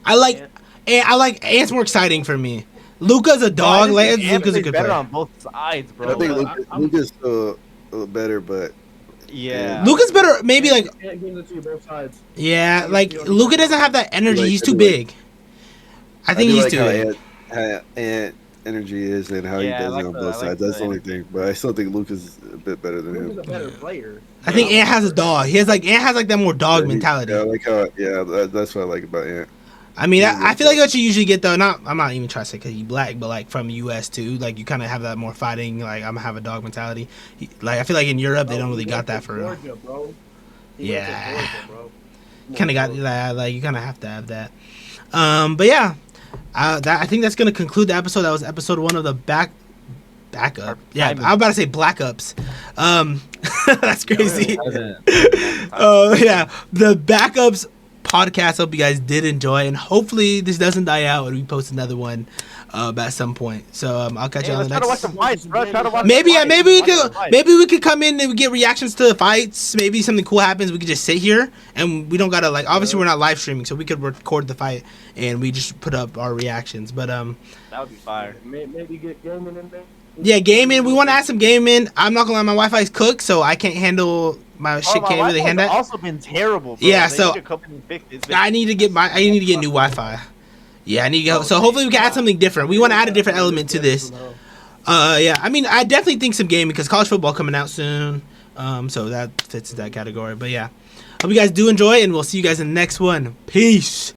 I like Ant's more exciting for me. Luka's a dog. Luka's a good player. Better on both sides, bro. I think Luka's better, but. Yeah. Luka's better, maybe like. Both sides. Yeah, like Luka doesn't have that energy. He's too big. I think he's too big. How energy is and how he does it on both sides. That's the only thing. But I still think Luka's a bit better than him. Luka's a better player. I think Ant has a dog. Ant has like that more dog mentality. Yeah, I like how. Yeah, that's what I like about Ant. I mean, I feel like what you usually get though. I'm not even trying to say because he's black, but like from the U.S. too, like you kind of have that more fighting. Like I'm gonna have a dog mentality. Like I feel like in Europe they don't really got that for real. Georgia, bro. Yeah, kind of got like you kind of have to have that. But yeah, I think that's gonna conclude the episode. That was episode 1 of the backup. Yeah, I'm about to say Black Ups. That's crazy. Oh yeah, the Backups podcast. Hope you guys did enjoy, and hopefully this doesn't die out and we post another one at some point. So I'll catch you on the next. Try to watch some fights, bro. Try to watch maybe some maybe we fights. could maybe we could come in and get reactions to the fights. Maybe something cool happens. We could just sit here and we don't gotta like. Obviously, we're not live streaming, so we could record the fight and we just put up our reactions. But that would be fire. Maybe get gaming in there. Yeah, gaming. We want to add some gaming. I'm not gonna lie, my Wi-Fi is cooked, so I can't handle my shit. My Can't really handle that. Also been terrible. Bro. Yeah, They so need to come and fix it. I need to get new Wi-Fi. Yeah, I need to go. So hopefully we can add something different. We want to add a different element to this. Yeah, I mean, I definitely think some gaming because college football coming out soon. So that fits that category. But yeah, hope you guys do enjoy, and we'll see you guys in the next one. Peace.